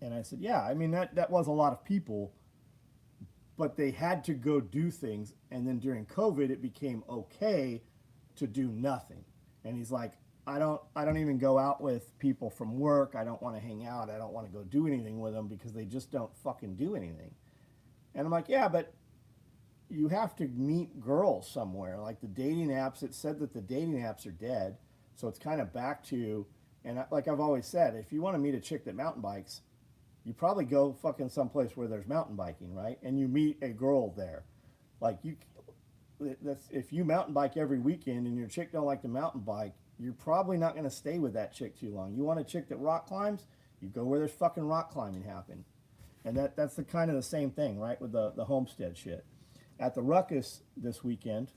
And I said, yeah, I mean, that was a lot of people, but they had to go do things. And then during COVID, it became okay to do nothing. And he's like, I don't even go out with people from work. I don't want to hang out. I don't want to go do anything with them because they just don't fucking do anything. And I'm like, yeah, but you have to meet girls somewhere. Like the dating apps, it said that the dating apps are dead. So it's kind of back to, and like I've always said, if you want to meet a chick that mountain bikes, you probably go fucking someplace where there's mountain biking, right? And you meet a girl there. Like if you mountain bike every weekend and your chick don't like to mountain bike, you're probably not going to stay with that chick too long. You want a chick that rock climbs, you go where there's fucking rock climbing happen. And that's the kind of the same thing, right, with the homestead shit. At the Ruckus this weekend,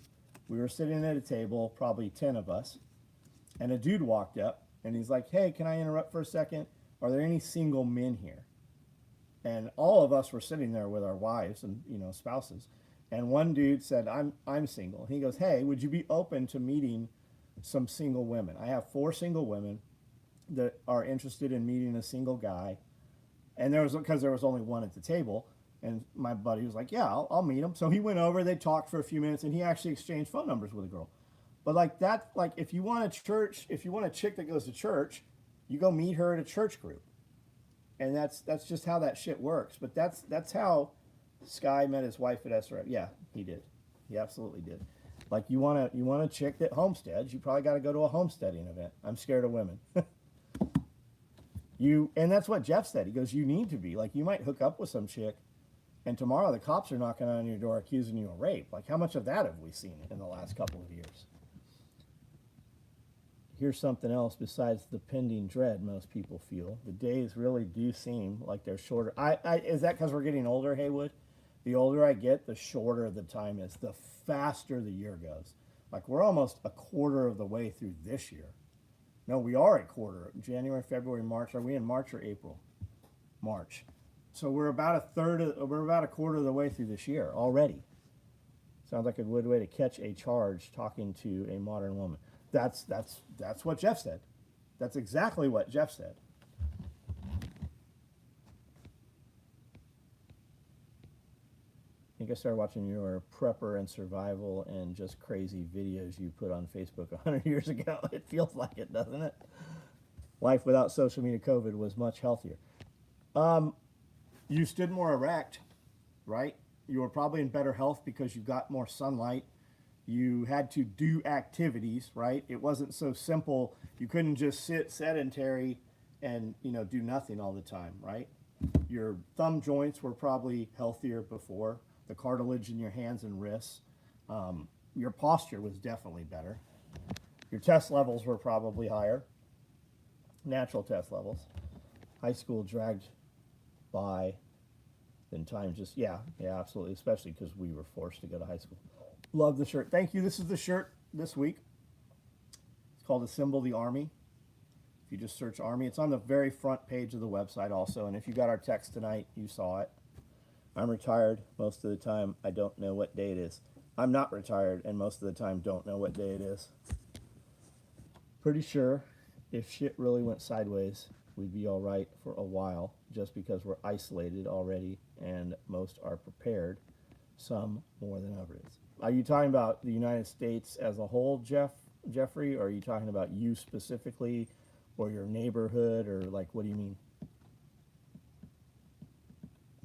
we were sitting at a table, probably 10 of us, and a dude walked up, and he's like, hey, can I interrupt for a second? Are there any single men here? And all of us were sitting there with our wives and, spouses. And one dude said, I'm single. He goes, hey, would you be open to meeting some single women? I have 4 single women that are interested in meeting a single guy. And because there was only one at the table. And my buddy was like, yeah, I'll meet him. So he went over, they talked for a few minutes, and he actually exchanged phone numbers with a girl. But if you want a chick that goes to church, you go meet her at a church group. And that's just how that shit works. But that's how Sky met his wife at SRF. Yeah, he did. He absolutely did. Like you want a chick that homesteads, you probably got to go to a homesteading event. I'm scared of women. And that's what Jeff said. He goes, you need to be. Like, you might hook up with some chick, and tomorrow the cops are knocking on your door accusing you of rape. Like, how much of that have we seen in the last couple of years? here's something else besides the pending dread most people feel. The days really do seem like they're shorter. Is that because we're getting older, Haywood? The older I get, the shorter the time is, the faster the year goes. Like we're almost a quarter of the way through this year. No, we are a quarter. January, February, March. Are we in March or April? March. So we're about a quarter of the way through this year already. Sounds like a good way to catch a charge talking to a modern woman. That's what Jeff said. That's exactly what Jeff said. I think I started watching your prepper and survival and just crazy videos you put on Facebook 100 years ago. It feels like it, doesn't it? Life without social media COVID was much healthier. You stood more erect, right? You were probably in better health because you got more sunlight. You had to do activities, right? It wasn't so simple. You couldn't just sit sedentary and, do nothing all the time, right? Your thumb joints were probably healthier before. The cartilage in your hands and wrists. Your posture was definitely better. Your test levels were probably higher. Natural test levels. High school dragged by than time just, yeah, absolutely. Especially because we were forced to go to high school. Love the shirt. Thank you. This is the shirt this week. It's called Assemble the Army. If you just search Army, it's on the very front page of the website also. And if you got our text tonight, you saw it. I'm retired. Most of the time, I don't know what day it is. I'm not retired, and most of the time, don't know what day it is. Pretty sure if shit really went sideways, we'd be all right for a while, just because we're isolated already, and most are prepared, some more than others. Are you talking about the United States as a whole, Jeffrey, or are you talking about you specifically, or your neighborhood, or like, what do you mean?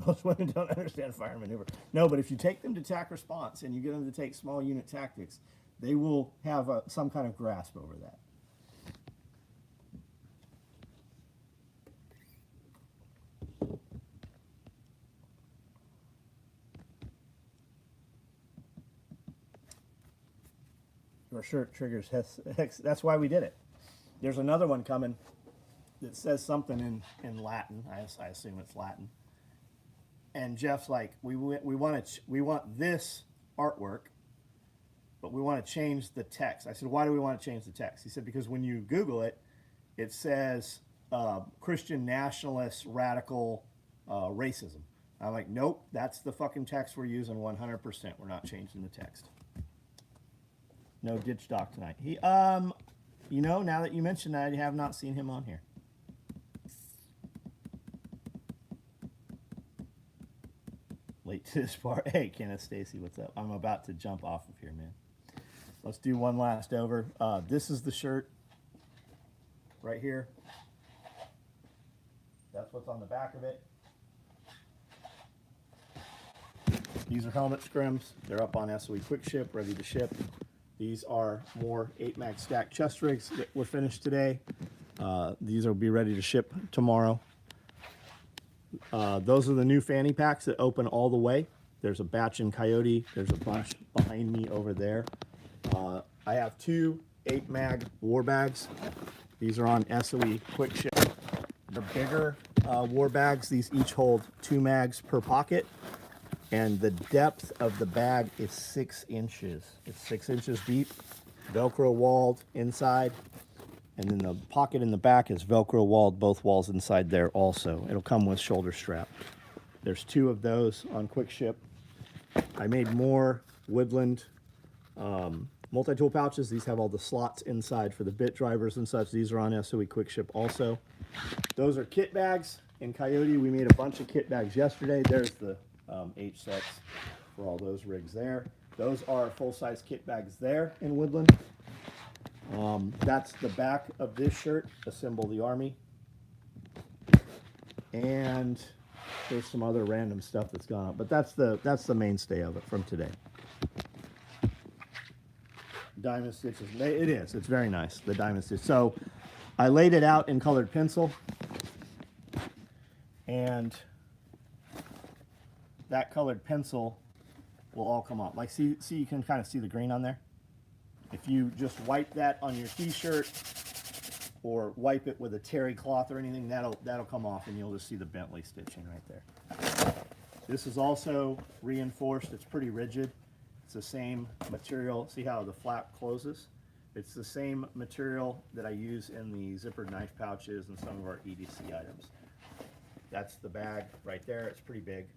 Most women don't understand fire maneuver. No, but if you take them to TAC response and you get them to take small unit tactics, they will have some kind of grasp over that. Your shirt triggers hex. That's why we did it. There's another one coming that says something in Latin. I assume it's Latin. And Jeff's like, we want this artwork, but we want to change the text. I said, why do we want to change the text? He said, because when you Google it, it says Christian nationalist radical racism. I'm like, nope, that's the fucking text we're using 100%. We're not changing the text. No ditch doc tonight. He, now that you mention that, I have not seen him on here. Late to this part. Hey, Kenneth, Stacy, what's up? I'm about to jump off of here, man. Let's do one last over. This is the shirt right here. That's what's on the back of it. These are helmet scrims. They're up on SOE Quick Ship, ready to ship. These are more 8-mag stack chest rigs that were finished today. These will be ready to ship tomorrow. Those are the new fanny packs that open all the way. There's a batch in Coyote. There's a bunch behind me over there. I have 2 8-mag war bags. These are on SOE Quick Ship. The bigger war bags, these each hold 2 mags per pocket. And the depth of the bag is 6 inches. It's 6 inches deep, Velcro walled inside. And then the pocket in the back is Velcro walled, both walls inside there also. It'll come with shoulder strap. There's 2 of those on Quick Ship. I made more Woodland multi-tool pouches. These have all the slots inside for the bit drivers and such. These are on SOE Quick Ship also. Those are kit bags. In Coyote, we made a bunch of kit bags yesterday. There's the H sets for all those rigs there. Those are full-size kit bags there in Woodland. That's the back of this shirt, Assemble the Army. And there's some other random stuff that's gone up, but that's the mainstay of it from today. Diamond stitches. It is. It's very nice, the diamond stitch. So I laid it out in colored pencil, and that colored pencil will all come off. Like, see, you can kind of see the green on there. If you just wipe that on your t-shirt or wipe it with a terry cloth or anything, that'll come off and you'll just see the Bentley stitching right there. This is also reinforced. It's pretty rigid. It's the same material. See how the flap closes? It's the same material that I use in the zippered knife pouches and some of our EDC items. That's the bag right there. It's pretty big.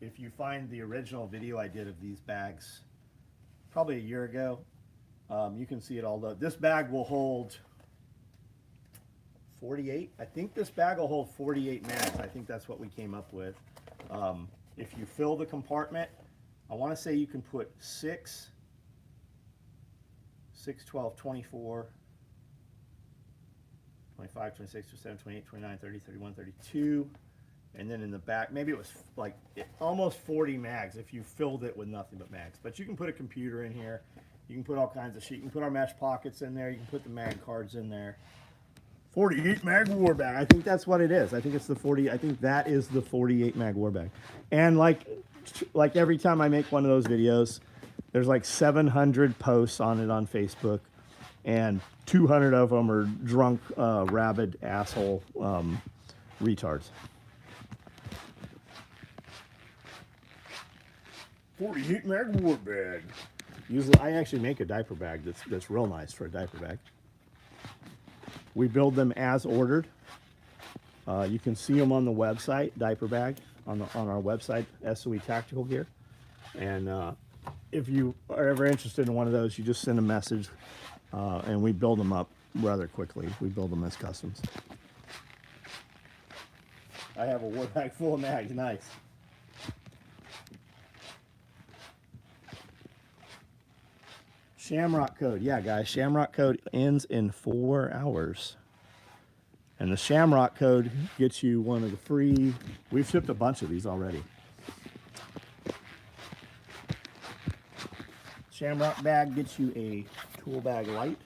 If you find the original video I did of these bags, probably a year ago, you can see it all. This bag will hold 48. I think this bag will hold 48 mags. I think that's what we came up with. If you fill the compartment, I want to say you can put 6, 12, 24, 25, 26, 27, 28, 29, 30, 31, 32. And then in the back, maybe it was like almost 40 mags if you filled it with nothing but mags. But you can put a computer in here. You can put all kinds of shit. You can put our mesh pockets in there. You can put the mag cards in there. 48 mag war bag. I think that's what it is. I think it's the 40. I think that is the 48 mag war bag. And like every time I make one of those videos, there's like 700 posts on it on Facebook, and 200 of them are drunk, rabid asshole retards. 48 mag war bag. Usually, I actually make a diaper bag that's real nice for a diaper bag. We build them as ordered. You can see them on the website, diaper bag, on our website, SOE Tactical Gear. And if you are ever interested in one of those, you just send a message, and we build them up rather quickly. We build them as customs. I have a war bag full of mags. Nice. Shamrock code. Yeah, guys, Shamrock code ends in 4 hours. And the Shamrock code gets you one of the free... We've shipped a bunch of these already. Shamrock bag gets you a tool bag light.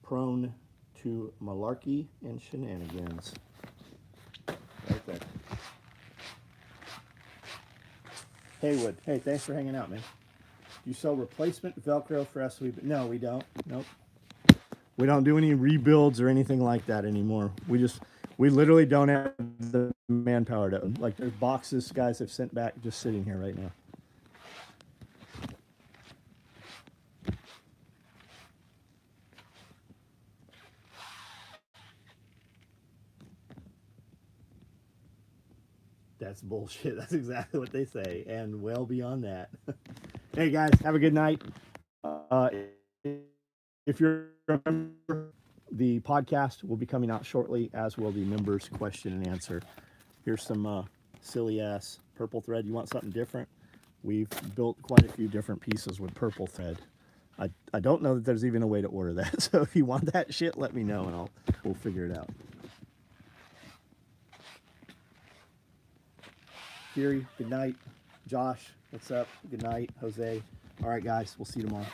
Prone to malarkey and shenanigans. Right there. Haywood. Hey, thanks for hanging out, man. You sell replacement Velcro for SOE? No, we don't. Nope. We don't do any rebuilds or anything like that anymore. We literally don't have the manpower to, like, there's boxes guys have sent back just sitting here right now. That's bullshit. That's exactly what they say, and well beyond that. Hey guys, have a good night. If you're a member, the podcast will be coming out shortly, as will the members question and answer. Here's some silly ass purple thread. You want something different? We've built quite a few different pieces with purple thread. I don't know that there's even a way to order that. So if you want that shit, let me know and we'll figure it out. Fury, good night. Josh, what's up? Good night. Jose. All right, guys, we'll see you tomorrow.